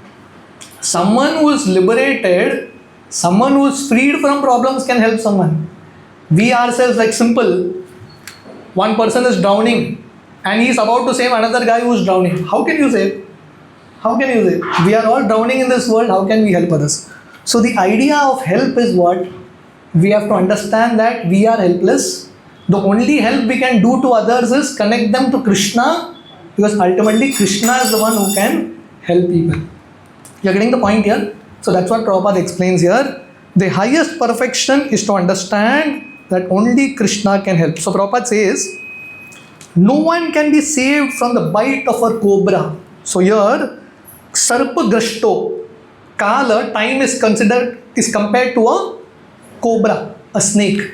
Someone who is liberated, someone who is freed from problems can help someone. We ourselves, like simple, one person is drowning and he is about to save another guy who is drowning. How can you save? How can you save? We are all drowning in this world. How can we help others? So the idea of help is what? We have to understand that we are helpless. The only help we can do to others is connect them to Krishna, because ultimately Krishna is the one who can help people. You are getting the point here? So that's what Prabhupada explains here. The highest perfection is to understand that only Krishna can help. So Prabhupada says, no one can be saved from the bite of a cobra. So here, sarpagrashto, kala, time is compared to a cobra, a snake.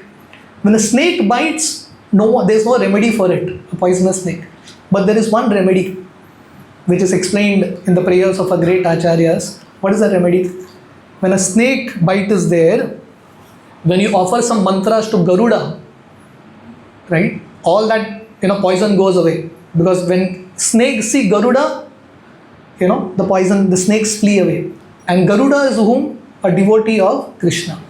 When a snake bites, there is no remedy for it, a poisonous snake. But there is one remedy, which is explained in the prayers of our great acharyas. What is the remedy? When a snake bite is there, when you offer some mantras to Garuda, right, all that poison goes away. Because when snakes see Garuda, the snakes flee away. And Garuda is whom? A devotee of Krishna.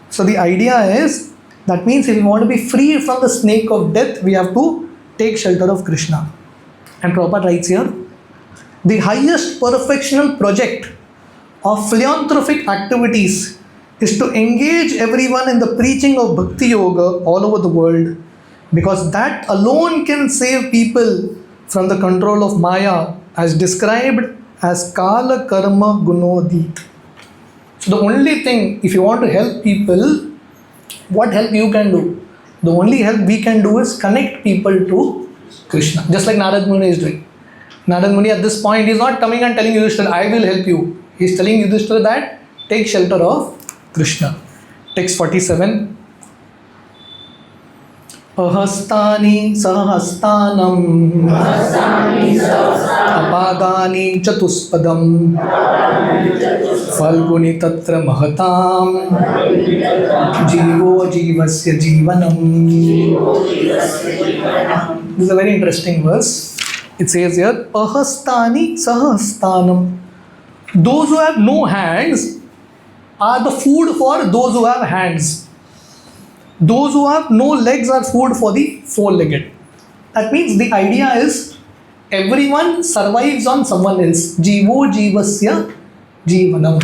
So the idea is, that means if we want to be free from the snake of death, we have to take shelter of Krishna. And Prabhupada writes here, the highest perfectional project of philanthropic activities is to engage everyone in the preaching of Bhakti Yoga all over the world, because that alone can save people from the control of Maya, as described as Kala Karma Gunodit. So the only thing, if you want to help people, what help you can do? The only help we can do is connect people to Krishna, just like Narad Muni is doing. Narad Muni at this point is not coming and telling Yudhishthira, I will help you. He is telling Yudhishthira that take shelter of Krishna. Text 47. Ahastani sahastanam apadani chatuspadam falguni tatra mahatam jivo jivasya jivanam. This is a very interesting verse. It says here, Ahastani sahastanam. Those who have no hands are the food for those who have hands. Those who have no legs are food for the four-legged. That means the idea is everyone survives on someone else. Jivo jivasya jivanam.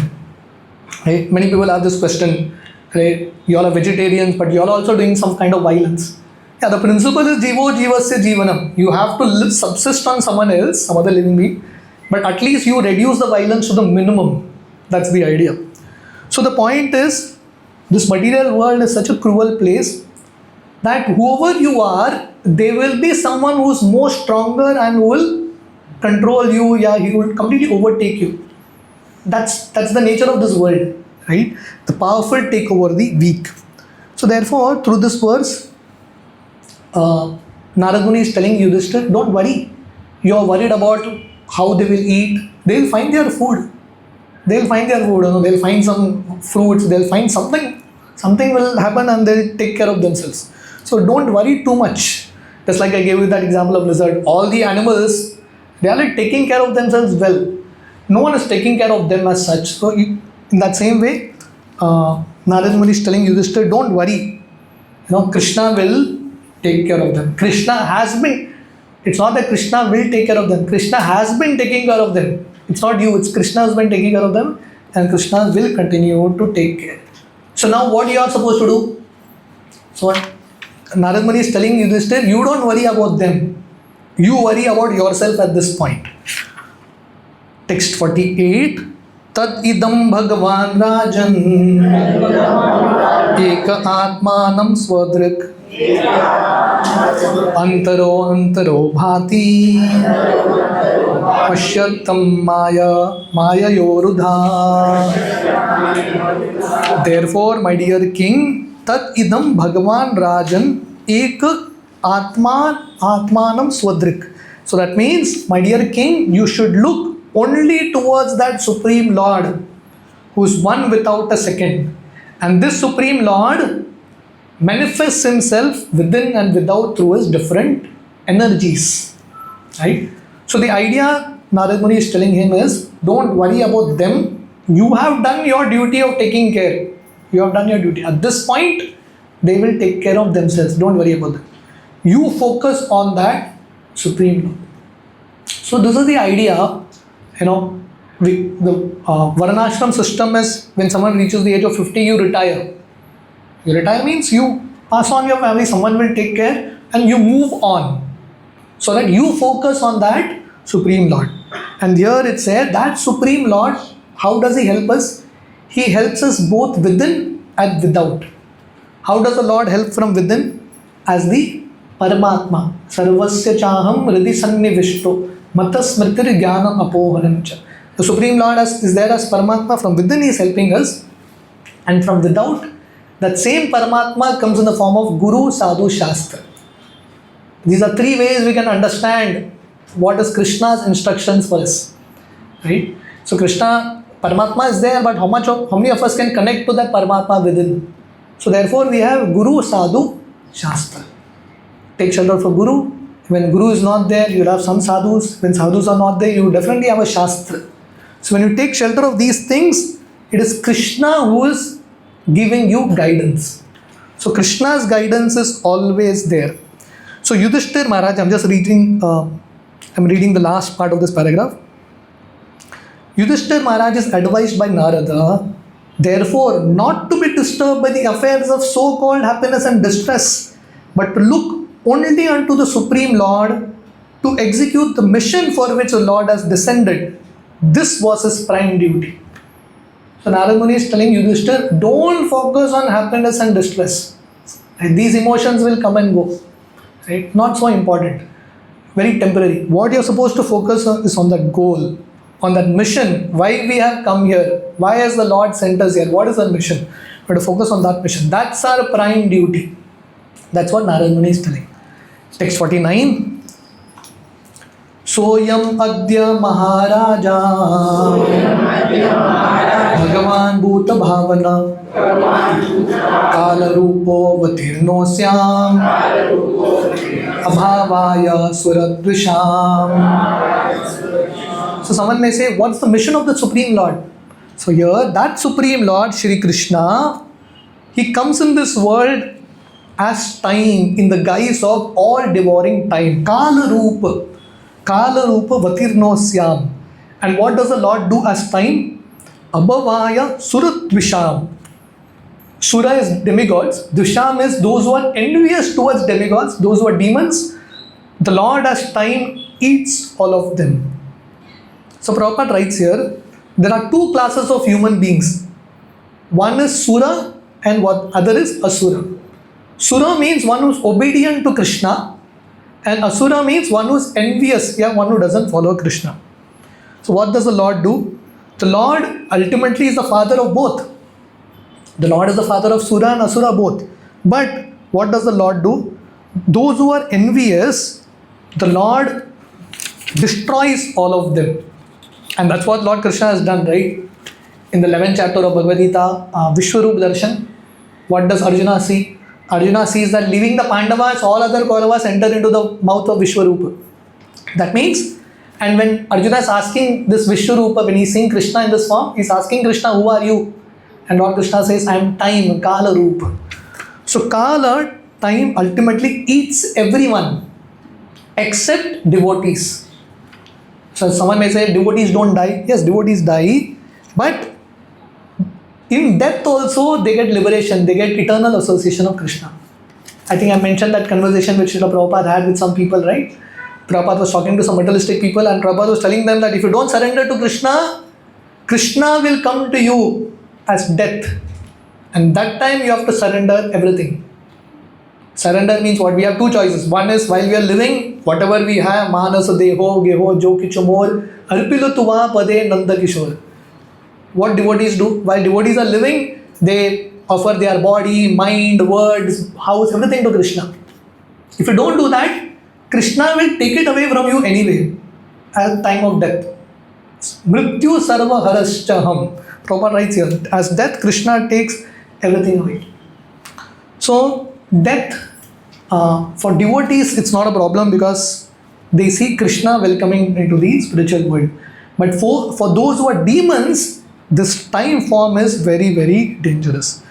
Right? Many people have this question. Right? You all are vegetarians, but you all are also doing some kind of violence. Yeah, the principle is jivo jivasya jivanam. You have to subsist on someone else, some other living being, but at least you reduce the violence to the minimum. That's the idea. So the point is, this material world is such a cruel place that whoever you are, there will be someone who is more stronger and who will control you. Yeah, he will completely overtake you. That's the nature of this world, right? The powerful take over the weak. So therefore, through this verse, Narad Muni is telling Yudhishthira, don't worry. You are worried about how they will eat. They will find their food. They'll find their food, they'll find some fruits, they'll find something. Something will happen and they'll take care of themselves. So don't worry too much. Just like I gave you that example of lizard. All the animals, they are like taking care of themselves well. No one is taking care of them as such. So in that same way, Narad Muni is telling Yudhishthira, don't worry. Krishna will take care of them. Krishna has been, it's not that Krishna will take care of them. Krishna has been taking care of them. It's not you, it's Krishna who's been taking care of them, and Krishna will continue to take care. So now what you are supposed to do? So Narad Muni is telling Yudhishthira, you don't worry about them. You worry about yourself at this point. Text 48. Tad idam bhagavan rajan eka atmanam swadrik antaro antaro bhati Pashyatam maya yorudha. Therefore, my dear king, tat idam bhagavan rajan ek atmanam swadrik. So that means, my dear king, you should look only towards that Supreme Lord who is one without a second. And this Supreme Lord manifests himself within and without through his different energies. Right? So the idea Narad Muni is telling him is, don't worry about them. You have done your duty of taking care. You have done your duty. At this point, they will take care of themselves. Don't worry about them. You focus on that Supreme Lord. So this is the idea. The Varnashram system is, when someone reaches the age of 50, you retire. You retire means you pass on your family, someone will take care, and you move on. So that you focus on that Supreme Lord. And here it said that Supreme Lord, how does he help us? He helps us both within and without. How does the Lord help from within? As the Paramatma. Sarvasya chaham hridi sannivishto matasmritir jnanam apohanamcha. The Supreme Lord is there as Paramatma. From within he is helping us. And from without, that same Paramatma comes in the form of Guru, Sadhu, Shastra. These are three ways we can understand what is Krishna's instructions for us. Right? So Krishna, Paramatma is there, but how many of us can connect to that Paramatma within? So therefore we have Guru, Sadhu, Shastra. Take shelter for Guru. When Guru is not there, you will have some sadhus. When sadhus are not there, you definitely have a Shastra. So when you take shelter of these things, it is Krishna who is giving you guidance. So Krishna's guidance is always there. So Yudhishthira Maharaj, I'm reading the last part of this paragraph. Yudhishthira Maharaj is advised by Narada, therefore, not to be disturbed by the affairs of so-called happiness and distress, but to look only unto the Supreme Lord, to execute the mission for which the Lord has descended. This was his prime duty. So Narada Muni is telling Yudhishthira, don't focus on happiness and distress. And these emotions will come and go. Right? Not so important. Very temporary. What you're supposed to focus on is on that goal, on that mission. Why we have come here? Why has the Lord sent us here? What is our mission? We have to focus on that mission. That's our prime duty. That's what Narada Muni is telling. Text 49. Soyam adya maharaja Bhagavan bhuta bhavana Kala rupo vatirno syam Abhavaya suradvisham. So someone may say, what's the mission of the Supreme Lord? So here, that Supreme Lord, Shri Krishna, he comes in this world as time, in the guise of all-devouring time. Kala rupa vatirno syam. And what does the Lord do as time? Abhavaya suradvisham. Sura is demigods. Dvisham is those who are envious towards demigods, those who are demons. The Lord as time eats all of them. So Prabhupada writes here, there are two classes of human beings. One is Sura and what other is Asura. Sura means one who is obedient to Krishna, and Asura means one who is envious, one who doesn't follow Krishna. So what does the Lord do? The Lord ultimately is the father of both. The Lord is the father of Sura and Asura both. But what does the Lord do? Those who are envious, the Lord destroys all of them. And that's what Lord Krishna has done, right? In the 11th chapter of Bhagavad Gita, Vishwarup Darshan, what does Arjuna see? Arjuna sees that leaving the Pandavas, all other Kauravas enter into the mouth of Vishwarupa. That means, and when Arjuna is asking this Vishwarupa, when he's seeing Krishna in this form, he's asking Krishna, who are you? And Lord Krishna says, I am time, Kala Rupa. So Kala, time ultimately eats everyone except devotees. So someone may say, devotees don't die. Yes, devotees die, but in death also they get liberation, they get eternal association of Krishna. I think I mentioned that conversation which Srila Prabhupada had with some people, right? Prabhupada was talking to some materialistic people and Prabhupada was telling them that if you don't surrender to Krishna, Krishna will come to you as death. And that time you have to surrender everything. Surrender means what? We have two choices. One is while we are living, whatever we have, manasa deho, geho, jo kichumor, arpilo tuva pade nanda kishore. What devotees do? While devotees are living, they offer their body, mind, words, house, everything to Krishna. If you don't do that, Krishna will take it away from you anyway at time of death. Mrityu sarva haraschaham. Prabhupada writes here, as death, Krishna takes everything away. So, death, for devotees, it's not a problem because they see Krishna welcoming into the spiritual world. But for those who are demons, this time form is very, very dangerous.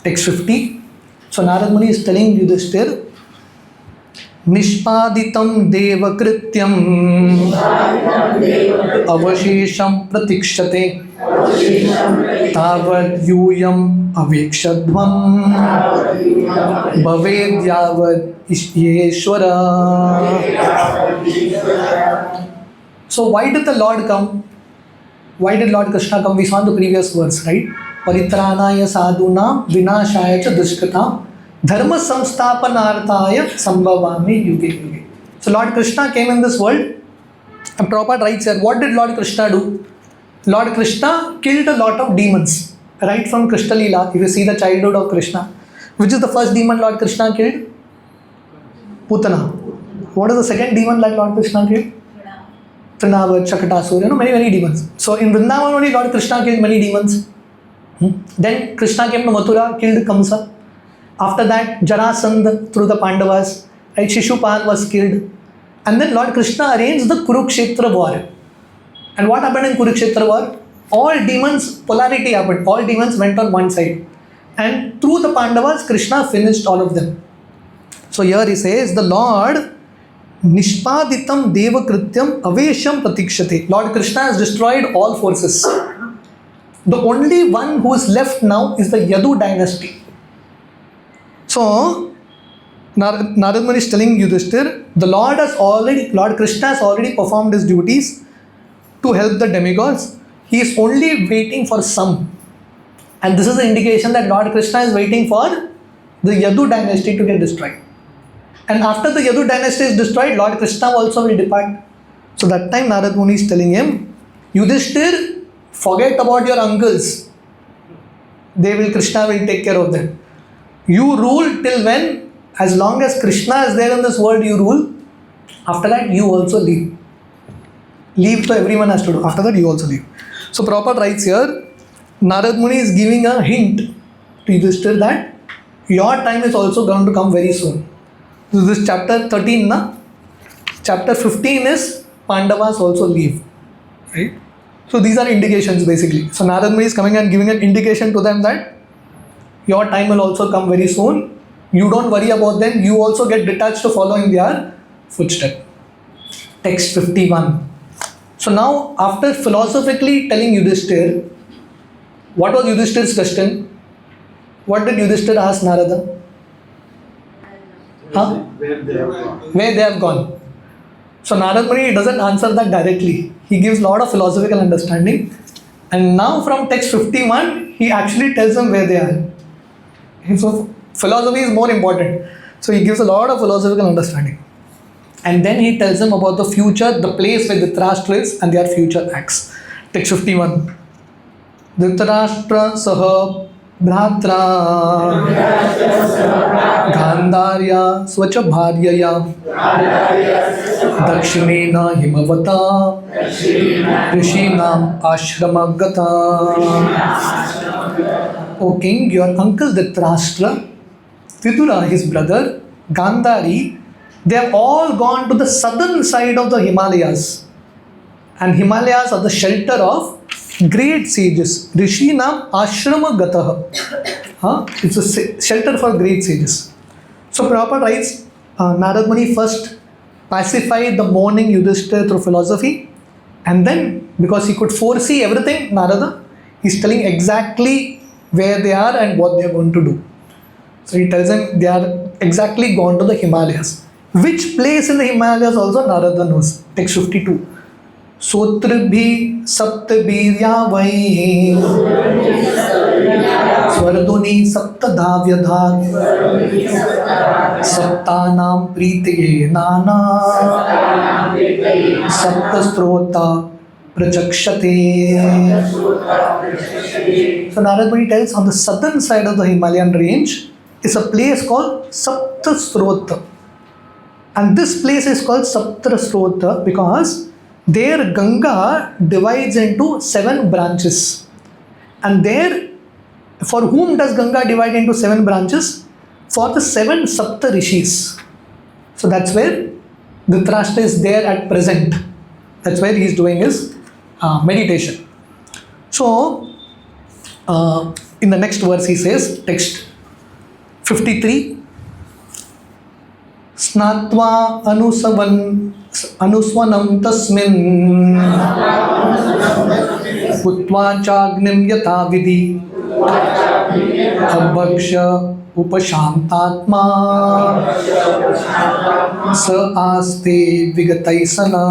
Text 50. So Narada Muni is telling Yudhishthira, Nishpaditam devakrityam avashesham pratikshate tavad yuyam avekshadvam bhaved yavad ishyeshwara. So why did the Lord come? Why did Lord Krishna come? We saw in the previous verse, right? Paritranaya sadhuna vinashaya cha dushkatam dharma samsthapanarthaya sambhavami yuge yuge. So Lord Krishna came in this world, and Prabhupada writes here, what did Lord Krishna do? Lord Krishna killed a lot of demons, right from Krishna Leela. If you see the childhood of Krishna, which is the first demon Lord Krishna killed? Putana. What is the second demon that Lord Krishna killed? Trinavat, Shakatasura, many demons. So in Vrindavan only Lord Krishna killed many demons. Then Krishna came to Mathura, killed Kamsa. After that, Jarasandha through the Pandavas, right? Shishupal was killed. And then Lord Krishna arranged the Kurukshetra war. And what happened in Kurukshetra war? All demons, polarity happened. All demons went on one side. And through the Pandavas, Krishna finished all of them. So here he says, the Lord Nishpaditam Deva Krityam Avesham Pratikshate. Lord Krishna has destroyed all forces. The only one who is left now is the Yadu dynasty. So, Narad Muni is telling Yudhishthir, Lord Krishna has already performed his duties to help the demigods. He is only waiting for some. And this is the indication that Lord Krishna is waiting for the Yadu dynasty to get destroyed. And after the Yadu dynasty is destroyed, Lord Krishna also will depart. So that time Narad Muni is telling him, Yudhishthir, forget about your uncles. Krishna will take care of them. You rule till when? As long as Krishna is there in this world, you rule. After that, you also leave. Leave, so everyone has to do. After that, you also leave. So Prabhupada writes here, Narad Muni is giving a hint to Yudhishthir that your time is also going to come very soon. This is chapter 13, na? Chapter 15 is Pandavas also leave. Right? So these are indications basically. So Narad Muni is coming and giving an indication to them that your time will also come very soon. You don't worry about them. You also get detached to follow in their footsteps. Text 51. So now, after philosophically telling Yudhishthir, what was Yudhishthir's question? What did Yudhishthir ask Narada? Where they have gone. So Narad Muni doesn't answer that directly. He gives a lot of philosophical understanding. And now from text 51, he actually tells them where they are. So philosophy is more important. So he gives a lot of philosophical understanding. And then he tells them about the future, the place where Dhritarashtra is and their future acts. Text 51. Dhritarashtra saha bhratra Gandharya svacha bharyaya Dakshinena himavata Rishinam ashramagata. O king, your uncle Dhritarashtra, Vidura, his brother, Gandhari, they have all gone to the southern side of the Himalayas. And Himalayas are the shelter of great sages. Rishinam ashrama gataha. It's a shelter for great sages. So Prabhupada writes, Narad Muni first pacified the mourning Yudhishthira through philosophy. And then, because he could foresee everything, Narada, he's telling exactly where they are and what they are going to do. So he tells them they are exactly gone to the Himalayas. Which place in the Himalayas also Narada knows. Text 52. Sotrabhi saptabirya vai Swarduni saptadhavyadhat Saptanam pritiye nana Saptastrota prachakshate. So Narad Muni tells on the southern side of the Himalayan range is a place called Saptasrota. And this place is called Saptasrota because there Ganga divides into 7 branches. And there, for whom does Ganga divide into 7 branches? For the 7 Sapta Rishis. So that's where Dhritarashtra is there at present. That's where he is doing his meditation. So, in the next verse he says, text 53, Snatva anuswanam tasmin Utva chagnim yata vidhi Abhaksha upashantatma Sa aste vigataisana.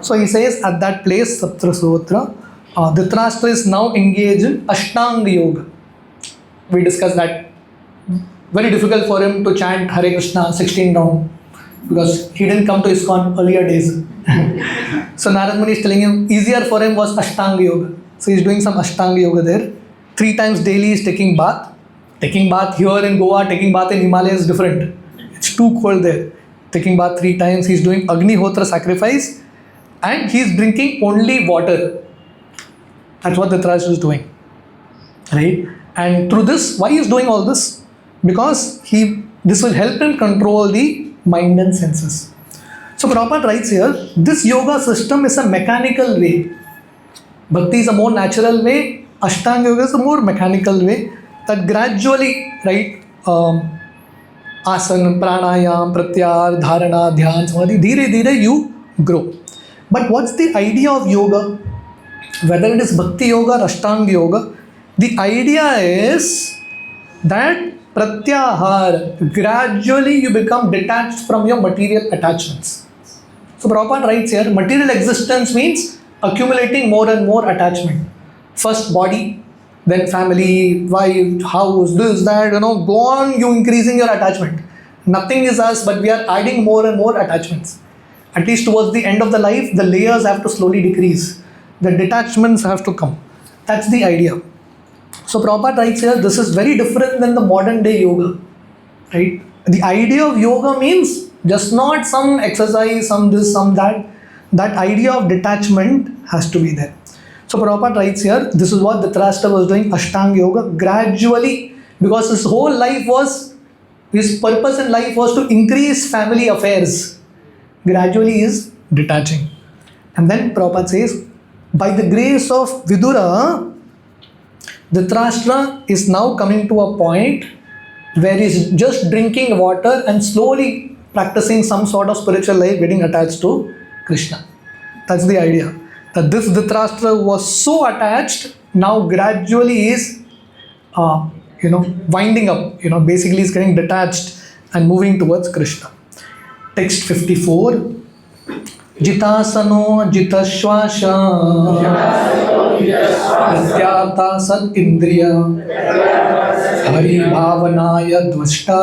So he says at that place, Saptasrotra, Dhritarashtra is now engaged in Ashtanga Yoga. We discussed that. Very difficult for him to chant Hare Krishna 16 round because he didn't come to ISKCON earlier days. So Narad Muni is telling him easier for him was Ashtanga Yoga. So he's doing some Ashtanga Yoga there. 3 times daily he's taking bath. Taking bath here in Goa, taking bath in Himalaya is different. It's too cold there. Taking bath 3 times, he's doing Agnihotra sacrifice and he's drinking only water. That's what Dhritarashtra is doing. Right? And through this, why he's doing all this? Because this will help him control the mind and senses. So Prabhupada writes here, this yoga system is a mechanical way. Bhakti is a more natural way. Ashtanga Yoga is a more mechanical way that gradually, right, Asana, pranayam, pratyahar, dharana, dhyan, samadhi. Dhire dhire you grow. But what's the idea of yoga? Whether it is bhakti yoga or ashtanga yoga, the idea is that pratyahar, gradually you become detached from your material attachments. So Prabhupada writes here, material existence means accumulating more and more attachment. First body, then family, wife, house, this, that, go on, you increasing your attachment. Nothing is us, but we are adding more and more attachments. At least towards the end of the life, the layers have to slowly decrease. The detachments have to come. That's the idea. So Prabhupada writes here, this is very different than the modern day yoga. Right? The idea of yoga means just not some exercise, some this, some that. That idea of detachment has to be there. So Prabhupada writes here, this is what Dhritarashtra was doing, Ashtanga Yoga, gradually, because his whole life was, his purpose in life was to increase family affairs. Gradually he is detaching. And then Prabhupada says, by the grace of Vidura, Dhritarashtra is now coming to a point where he is just drinking water and slowly practicing some sort of spiritual life, getting attached to Krishna. That's the idea. That this Dhritarashtra was so attached, now gradually is, winding up. Basically is getting detached and moving towards Krishna. Text 54. Jitasano jitashvasha pratyata sad indriya hari bhavanaya dvashta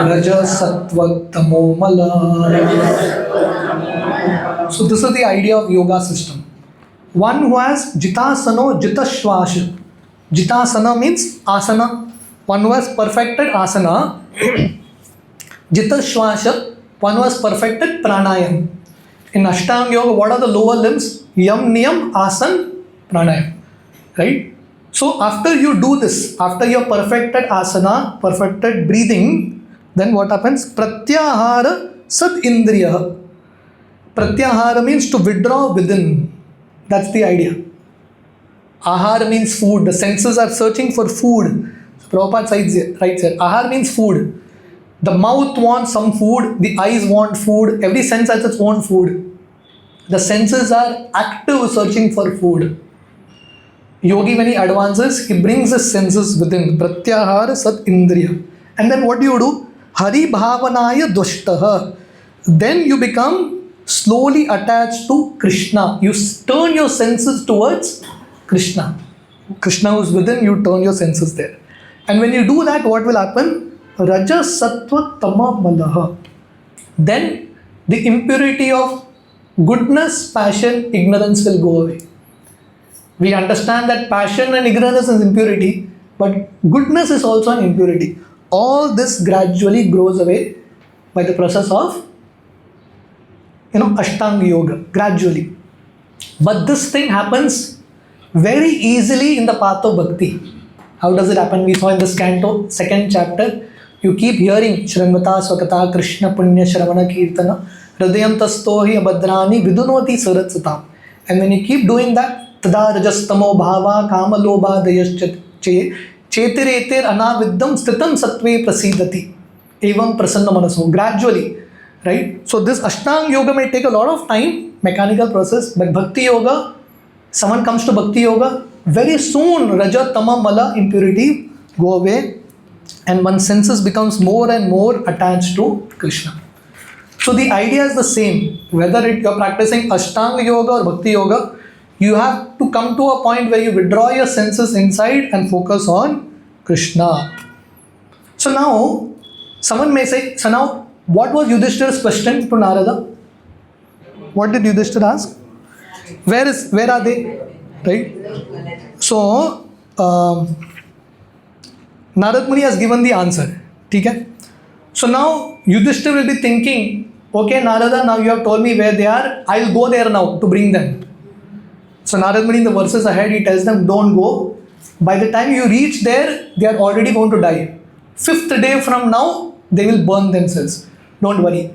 raja sattva tamo mala. So this is the idea of yoga system. One who has jitasano jitashvasha. Jitasana means asana. One who has perfected asana. Jitashvasha, one who has perfected pranayam. In Ashtanga Yoga, what are the lower limbs? Yam, Niyam, Asan, Pranayam. Right? So after you do this, after you have perfected asana, perfected breathing, then what happens? Pratyahara sad indriya. Pratyahara means to withdraw within. That's the idea. Ahara means food. The senses are searching for food. So Prabhupada writes here, Ahara means food. The mouth wants some food, the eyes want food, every sense has its own food. The senses are active searching for food. Yogi, when he advances, he brings his senses within. Pratyahara sat indriya. And then what do you do? Hari bhavanaya dvashtaha. Then you become slowly attached to Krishna. You turn your senses towards Krishna. Krishna who is within, you turn your senses there. And when you do that, what will happen? Raja sattva tama malaha. Then the impurity of goodness, passion, ignorance will go away. We understand that passion and ignorance is impurity, but goodness is also an impurity. All this gradually grows away by the process of Ashtanga Yoga, gradually. But this thing happens very easily in the path of bhakti. How does it happen? We saw in this canto, 2nd chapter, you keep hearing Shranvata Swakata Krishna Punya Shravana Kirtana Hridayam Tastohi Abhadrani Vidunoti Suratsatam. And when you keep doing that, Tada Rajastamo Bhava Kama Lobha Dayas Chetireter Anaviddam Stitam Sattve Prasidati Evam Prasanna Manaso. Gradually, right? So this Ashtanga Yoga may take a lot of time, mechanical process, but Bhakti Yoga, someone comes to Bhakti Yoga, very soon Raja Tama Mala impurity go away and one's senses becomes more and more attached to Krishna. So the idea is the same. Whether you're practicing Ashtanga Yoga or Bhakti Yoga, you have to come to a point where you withdraw your senses inside and focus on Krishna. So now, someone may say, so now, what was Yudhishthira's question to Narada? What did Yudhishthira ask? Where are they? Right? So, Narad Muni has given the answer. Okay? So now Yudhishthira will be thinking, okay Narada, now you have told me where they are, I will go there now to bring them. So Narad Muni in the verses ahead, he tells them, don't go. By the time you reach there, they are already going to die. 5th day from now, they will burn themselves. Don't worry.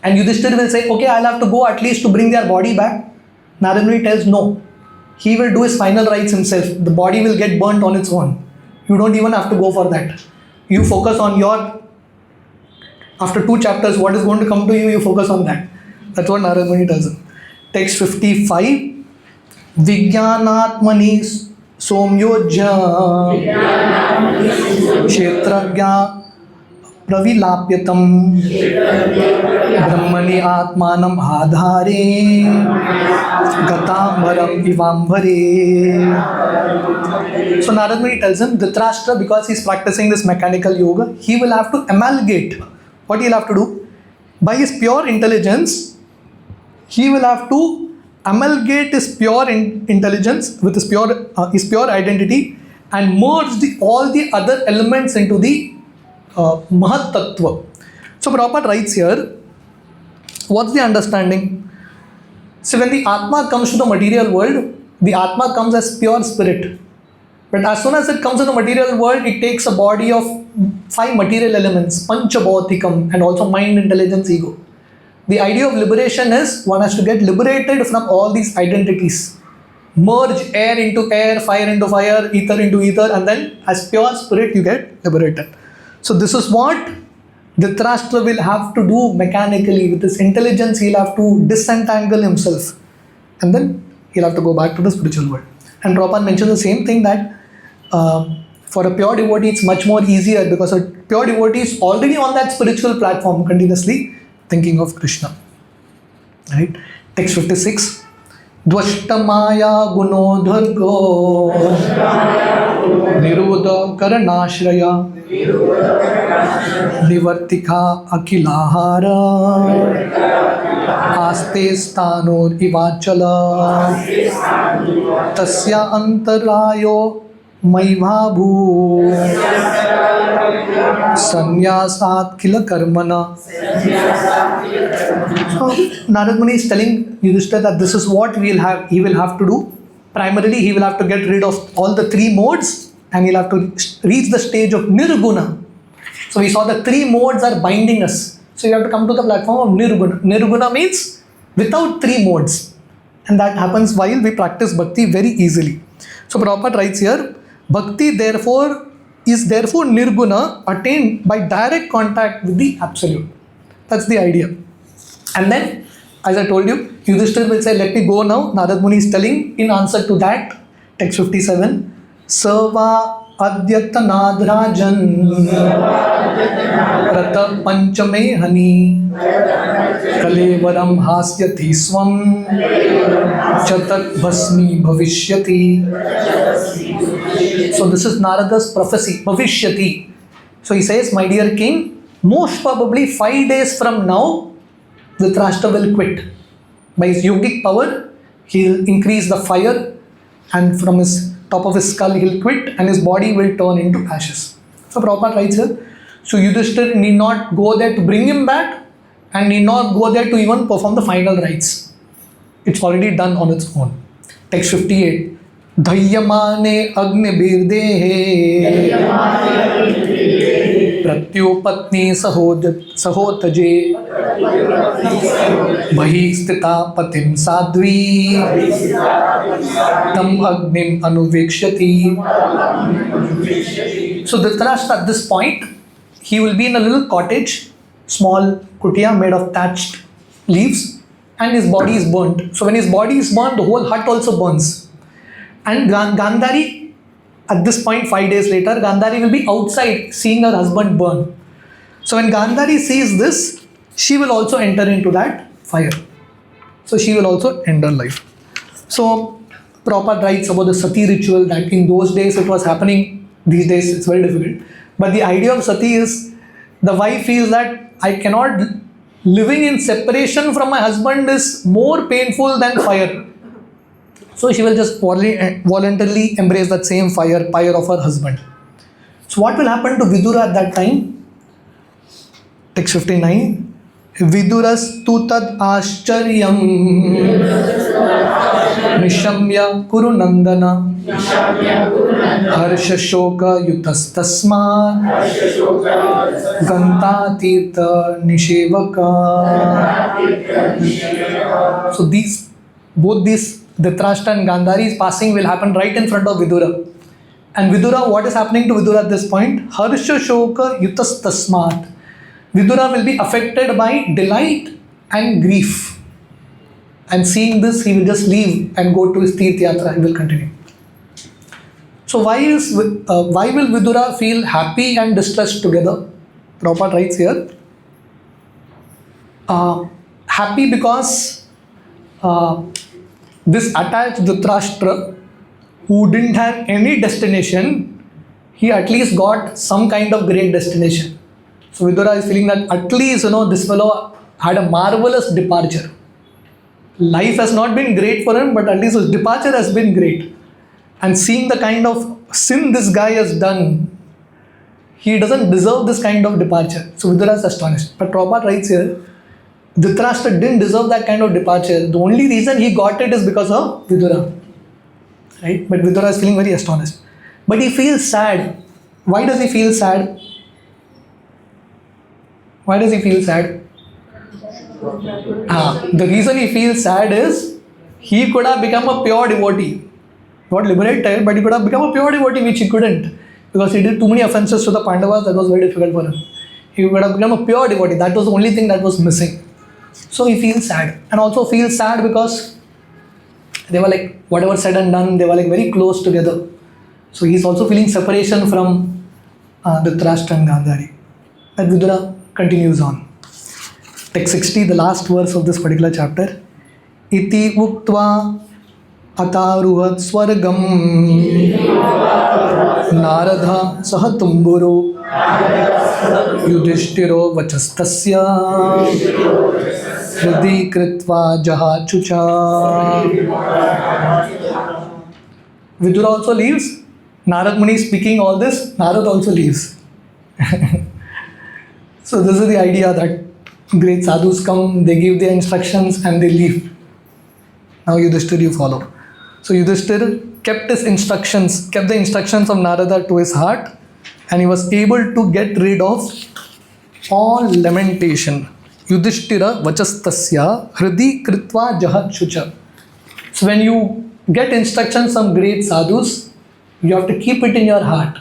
And Yudhishthira will say, okay, I'll have to go at least to bring their body back. Narad Muni tells, no. He will do his final rites himself. The body will get burnt on its own. You don't even have to go for that. You focus on your, after 2 chapters, what is going to come to you, you focus on that. That's what Narad Muni tells him. Text 55. Vijnanatmani somyojya kshetragya pravilapyatam brahmani atmanam adhare gatambaram ivambhare. So Narad Muni tells him, Dhritarashtra, because he's practicing this mechanical yoga, he will have to amalgate. What he'll have to do? By his pure intelligence, he will have to amalgate his pure intelligence with his pure identity and merge all the other elements into the Mahat Tattva. So Prabhupada writes here, what's the understanding? So when the Atma comes to the material world, the Atma comes as pure spirit. But as soon as it comes to the material world, it takes a body of 5 material elements, Pancha Bhautikam, and also mind, intelligence, ego. The idea of liberation is one has to get liberated from all these identities. Merge air into air, fire into fire, ether into ether, and then as pure spirit you get liberated. So this is what Dhritarashtra will have to do mechanically. With his intelligence, he'll have to disentangle himself. And then he'll have to go back to the spiritual world. And Prabhupada mentioned the same thing, that for a pure devotee it's much more easier, because a pure devotee is already on that spiritual platform continuously thinking of Krishna. Right? Text 56. Dvashtamaya gunodhargo nirodha karanashraya nivartika akilahara aste stanor ivachala tasya antarayo maivabhu sanyasat kila karmana. So Narad Muni is telling Yudhishthira that this is what he will have to do. Primarily, he will have to get rid of all the 3 modes, and he'll have to reach the stage of nirguna. So we saw the 3 modes are binding us. So you have to come to the platform of nirguna. Nirguna means without 3 modes. And that happens while we practice bhakti very easily. So Prabhupada writes here, bhakti is therefore nirguna, attained by direct contact with the Absolute. That's the idea. And then, as I told you, Yudhishthira will say, let me go now. Narad Muni is telling in answer to that, text 57, Sarva adyata nadrajan prata panchame hani kalevaram hasyati swam chatat bhasmi bhavishyati. So this is Narada's prophecy, bhavishyati. So he says, my dear king, most probably 5 days from now, Dhritarashtra will quit. By his yogic power, he will increase the fire, and from his top of his skull he will quit, and his body will turn into ashes. So Prabhupada writes here, so Yudhishthira need not go there to bring him back, and need not go there to even perform the final rites. It's already done on its own. Text 58. Dhayyamane agnibirdehe pratyopatni sahotaje Mahi stita patim sadvi tam agnim anuvikshati. So Dhritarashtra at this point, he will be in a little cottage, small kutia made of thatched leaves, and his body is burnt. So when his body is burnt, the whole hut also burns. And Gandhari, at this point 5 days later, Gandhari will be outside seeing her husband burn. So when Gandhari sees this, she will also enter into that fire. So she will also end her life. So Prabhupada writes about the sati ritual, that in those days it was happening. These days it's very difficult. But the idea of sati is, the wife feels that I cannot, living in separation from my husband is more painful than fire. So she will just voluntarily embrace that same fire of her husband. So what will happen to Vidura at that time? Text 59. Vidurastu tad ascharyam nishamya kuru nandana harsha shoka yutastasma ganta tirtha nishevaka. So both these Dhritarashtra and Gandhari's passing will happen right in front of Vidura. And Vidura, what is happening to Vidura at this point? Harsha Shoka Yutas Tasmat. Vidura will be affected by delight and grief. And seeing this, he will just leave and go to his Tirth Yatra. He will continue. So why will Vidura feel happy and distressed together? Prabhupada writes here. Happy because this attached Dhritarashtra, who didn't have any destination, he at least got some kind of great destination. So Vidura is feeling that at least, this fellow had a marvelous departure. Life has not been great for him, but at least his departure has been great. And seeing the kind of sin this guy has done, he doesn't deserve this kind of departure. So Vidura is astonished. But Prabhupada writes here, Dhritarashtra didn't deserve that kind of departure. The only reason he got it is because of Vidura. Right? But Vidura is feeling very astonished. But he feels sad. Why does he feel sad? Why does he feel sad? The reason he feels sad is he could have become a pure devotee. Not liberated, but he could have become a pure devotee, which he couldn't. Because he did too many offenses to the Pandavas, that was very difficult for him. He would have become a pure devotee. That was the only thing that was missing. So he feels sad. And also feels sad because they were like, whatever said and done, they were like very close together. So he's also feeling separation from Dhritarashtra and Gandhari. And Vidura continues on. Text 60, the last verse of this particular chapter. Iti uktva ataruhat swargam Narada sahatumburu Yudhisthiro vachastasya Hridi kritva jahachucha. Vidura also leaves. Narad Muni speaking all this, Narad also leaves. So this is the idea that great sadhus come, they give their instructions and they leave. Now Yudhishthira you follow. So Yudhishthira kept the instructions of Narada to his heart, and he was able to get rid of all lamentation. Yudhishthira vachastasya hridi kritva jahachucha. So when you get instructions from great sadhus, you have to keep it in your heart.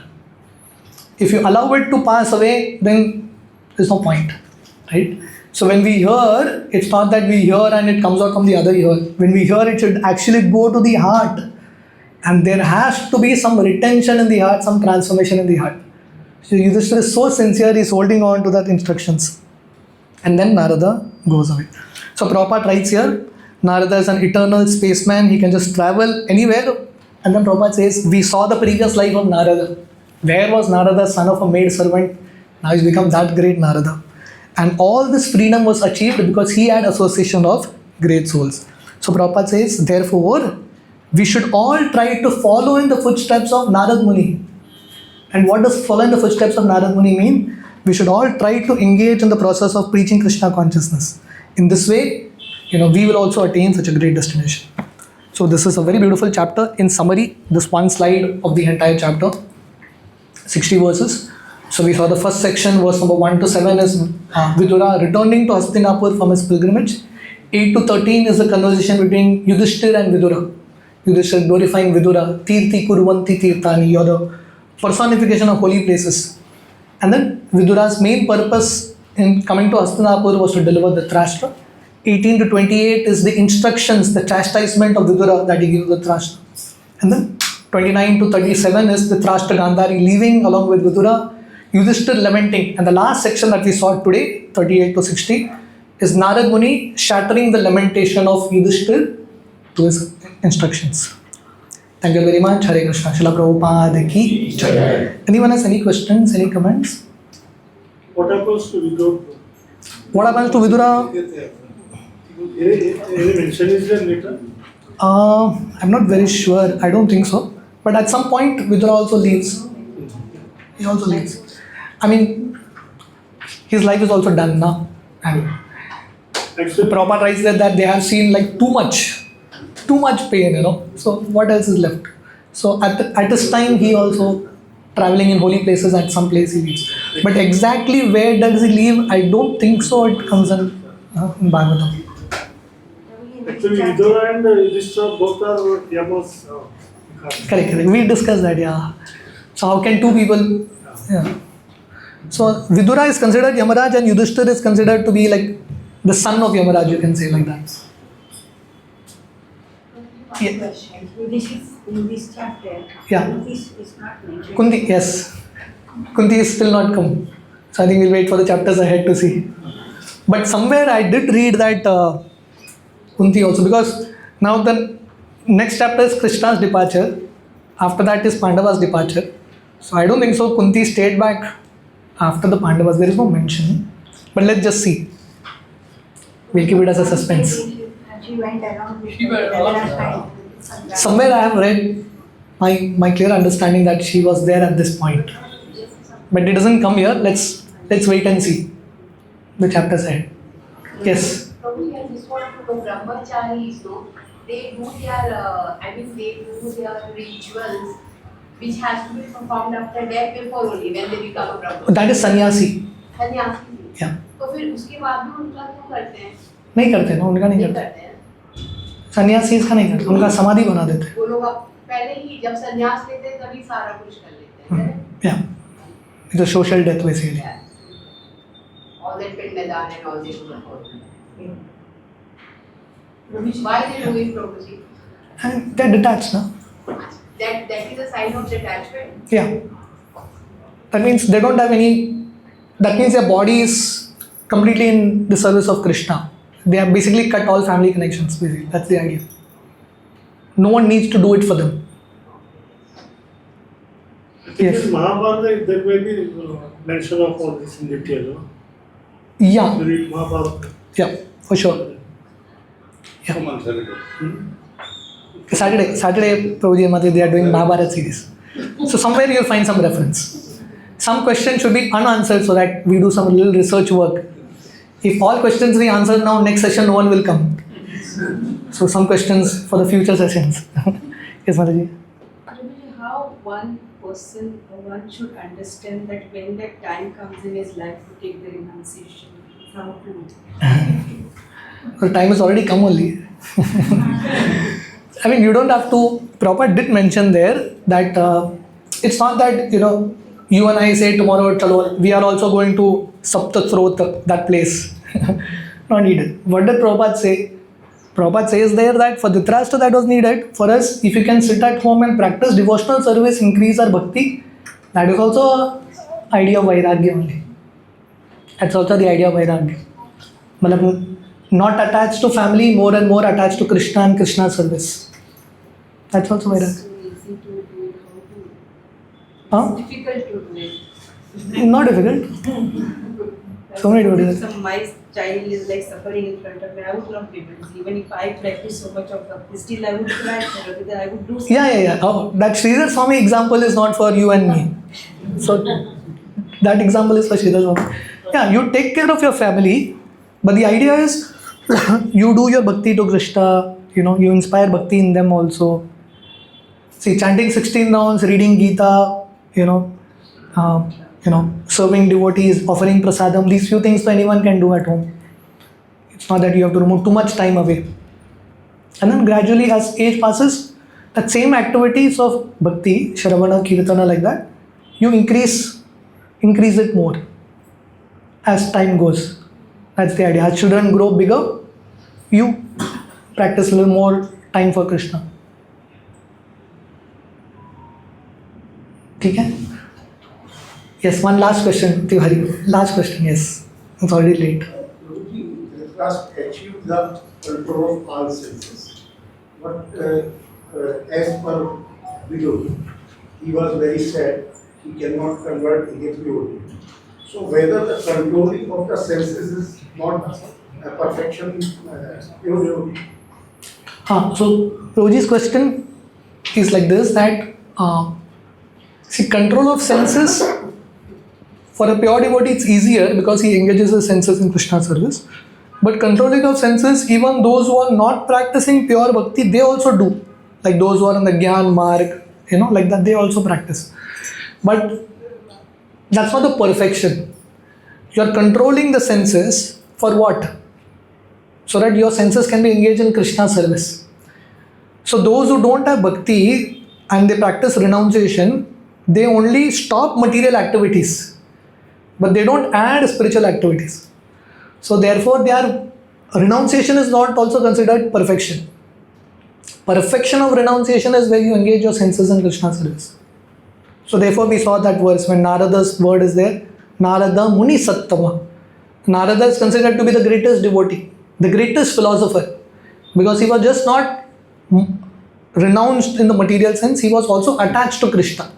If you allow it to pass away, then there's no point, right? So when we hear, it's not that we hear and it comes out from the other ear. When we hear, it should actually go to the heart. And there has to be some retention in the heart, some transformation in the heart. So Yudhishthira is so sincere, he's holding on to that instructions. And then Narada goes away. So Prabhupada writes here, Narada is an eternal spaceman, he can just travel anywhere. And then Prabhupada says, we saw the previous life of Narada. Where was Narada, son of a maid servant? Now he's become that great Narada. And all this freedom was achieved because he had association of great souls. So Prabhupada says, therefore, we should all try to follow in the footsteps of Narad Muni. And what does follow in the footsteps of Narad Muni mean? We should all try to engage in the process of preaching Krishna consciousness. In this way, we will also attain such a great destination. So this is a very beautiful chapter. In summary, this one slide of the entire chapter, 60 verses. So we saw the first section, verse number 1 to 7 is Vidura returning to Hastinapur from his pilgrimage. 8 to 13 is the conversation between Yudhishthira and Vidura. Yudhishthira glorifying Vidura, Tirthi Kurvanti Tirthani, or the personification of holy places. And then Vidura's main purpose in coming to Hastinapur was to deliver the Dhritarashtra. 18 to 28 is the instructions, the chastisement of Vidura that he gives the Dhritarashtra. And then 29 to 37 is the Dhritarashtra Gandhari leaving along with Vidura, Yudhishthira lamenting. And the last section that we saw today, 38 to 60, is Narad Muni shattering the lamentation of Yudhishthira to his instructions. Thank you very much. Hare Krishna. Srila Prabhupada ki jai. Anyone has any questions, any comments? What happens to Vidura? What happens to Vidura? Any mention is there later? I'm not very sure. I don't think so. But at some point, Vidura also leaves. He also leaves. I mean, his life is also done now. Prabhupada writes that they have seen like too much pain, So what else is left? So at this time, he also traveling in holy places. At some place he leaves. But exactly where does he leave? I don't think so. It comes in Bhagavatam. Actually, Vidura and Yudhishthira both are Yamas. Correct. We discussed that, yeah. So how can two people? Yeah. So Vidura is considered Yamaraj and Yudhishthir is considered to be like the son of Yamaraj, you can say like that. Yeah. Question. In this chapter, Yeah. Kunti is not mentioned. Kunti, yes. Kunti is still not come. So I think we'll wait for the chapters ahead to see. But somewhere I did read that Kunti also, because now the next chapter is Krishna's departure. After that is Pandava's departure. So I don't think so Kunti stayed back after the Pandavas. There is no mention. But let's just see. We'll keep it as a suspense. She went along with She went along. Somewhere I have read my clear understanding that she was there at this point. But it doesn't come here. Let's wait and see the chapters ahead. Yes. Probably I just want to know brahmacharis, no? They do they do their rituals which has to be performed after death before only when they become a brahmachari. That is sannyasi. सन्यासी Yeah. तो फिर उसके बाद भी उनका क्यों करते हैं? नहीं करते ना, उनका नहीं नहीं करते. करते हैं. सन्यासी इसका नहीं करते, उनका समाधि बना देते. वो लोग पहले ही जब संन्यास लेते हैं तभी सारा कुछ कर लेते हैं. Yeah. It's a social death basically. All that pindadan and all this. Why they do it, Prabhuji? And they're detached, no? That is a sign of detachment. Yeah. That means they don't have any, that means their body is completely in the service of Krishna. They have basically cut all family connections, basically. That's the idea. No one needs to do it for them. Yes. In Mahabharata, there may be mention of all this in detail. No? Yeah. You read Mahabharata. Yeah, for sure. Yeah. Saturday, Prabhuji and Mati, they are doing Mahabharata series. So somewhere you'll find some reference. Some questions should be unanswered so that we do some little research work. If all questions we answer now, next session no one will come. So some questions for the future sessions. Yes, Mataji. How one person or one should understand that when that time comes in his life to take the renunciation, how to? The time has already come only. I mean, you don't have to. Prabhupada did mention there that it's not that, you and I say tomorrow, chalo, we are also going to Saptatrot, that place. Not needed. What did Prabhupada say? Prabhupada says there that for Dhritarashtra that was needed. For us, if you can sit at home and practice devotional service, increase our bhakti, that is also idea of Vairagya only. That's also the idea of Vairagya. Malab, not attached to family, more and more attached to Krishna and Krishna service. That's also Vairagya. So easy to do it, Huh? how to? It's difficult to do it. Not difficult. So many devotees. If my child is like suffering in front of me, I would not be able to. Even if I practice so much of bhakti, still I would try, whether I would do something. Yeah. Oh, that Sridhar Swami example is not for you and me. So that example is for Sridhar Swami. Yeah, you take care of your family, but the idea is you do your bhakti to Krishna, you inspire bhakti in them also. See, chanting 16 rounds, reading Gita, serving devotees, offering prasadam, these few things anyone can do at home. It's not that you have to remove too much time away. And then gradually as age passes, that same activities of bhakti, shravana, kirtana like that, you increase it more as time goes. That's the idea. As children grow bigger, you practice a little more time for Krishna. Okay? Yes, one last question, Tihari. Last question, yes. It's already late. Let us achieve the control of all senses. But as per Vidu, he was very sad, he cannot convert against purity. So whether the controlling of the senses is not a perfection, purity. So Roji's question is like this, that see, control of senses, for a pure devotee it's easier because he engages his senses in Krishna service. But controlling of senses, even those who are not practicing pure bhakti, they also do. Like those who are on the Gyan Marg, like that, they also practice. But that's not the perfection. You are controlling the senses for what? So that your senses can be engaged in Krishna service. So those who don't have bhakti and they practice renunciation, they only stop material activities, but they don't add spiritual activities. So therefore their renunciation is not also considered perfection. Perfection of renunciation is where you engage your senses in Krishna service. So therefore we saw that verse when Narada's word is there, Narada Muni Sattama. Narada is considered to be the greatest devotee, the greatest philosopher, because he was just not renounced in the material sense, he was also attached to Krishna.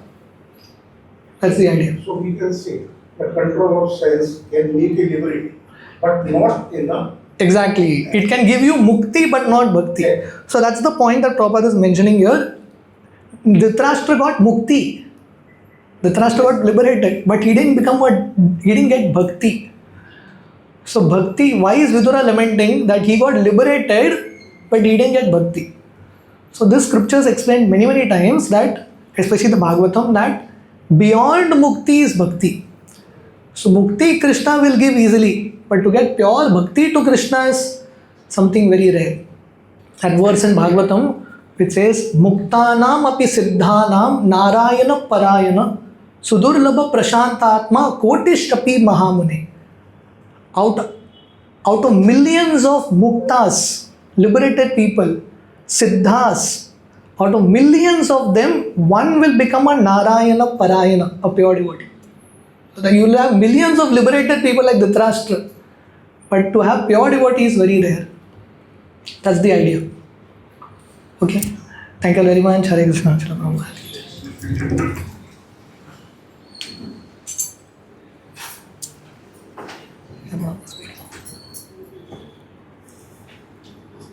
That's the idea. So we can say the control of sense can make you liberated, but not in a. Exactly. It can give you mukti but not bhakti. Yeah. So that's the point that Prabhupada is mentioning here. Dhritarashtra got mukti. Dhritarashtra got liberated, but he didn't get bhakti. So bhakti, why is Vidura lamenting that he got liberated but he didn't get bhakti? So this scriptures explained many times that, especially the Bhagavatam, that beyond mukti is bhakti. So mukti Krishna will give easily, but to get pure bhakti to Krishna is something very rare. That verse in Bhagavatam which says Muktanam api siddhanam narayana parayana sudurlabha prashantatma kotishkapi mahamune. Out of millions of muktas, liberated people, siddhas, out of millions of them, one will become a Narayana Parayana, a pure devotee. So that you will have millions of liberated people like Dhritarashtra, but to have pure devotee is very rare. That's the idea. Okay. Thank you very much. Hare Krishna. Srila Prabhupada.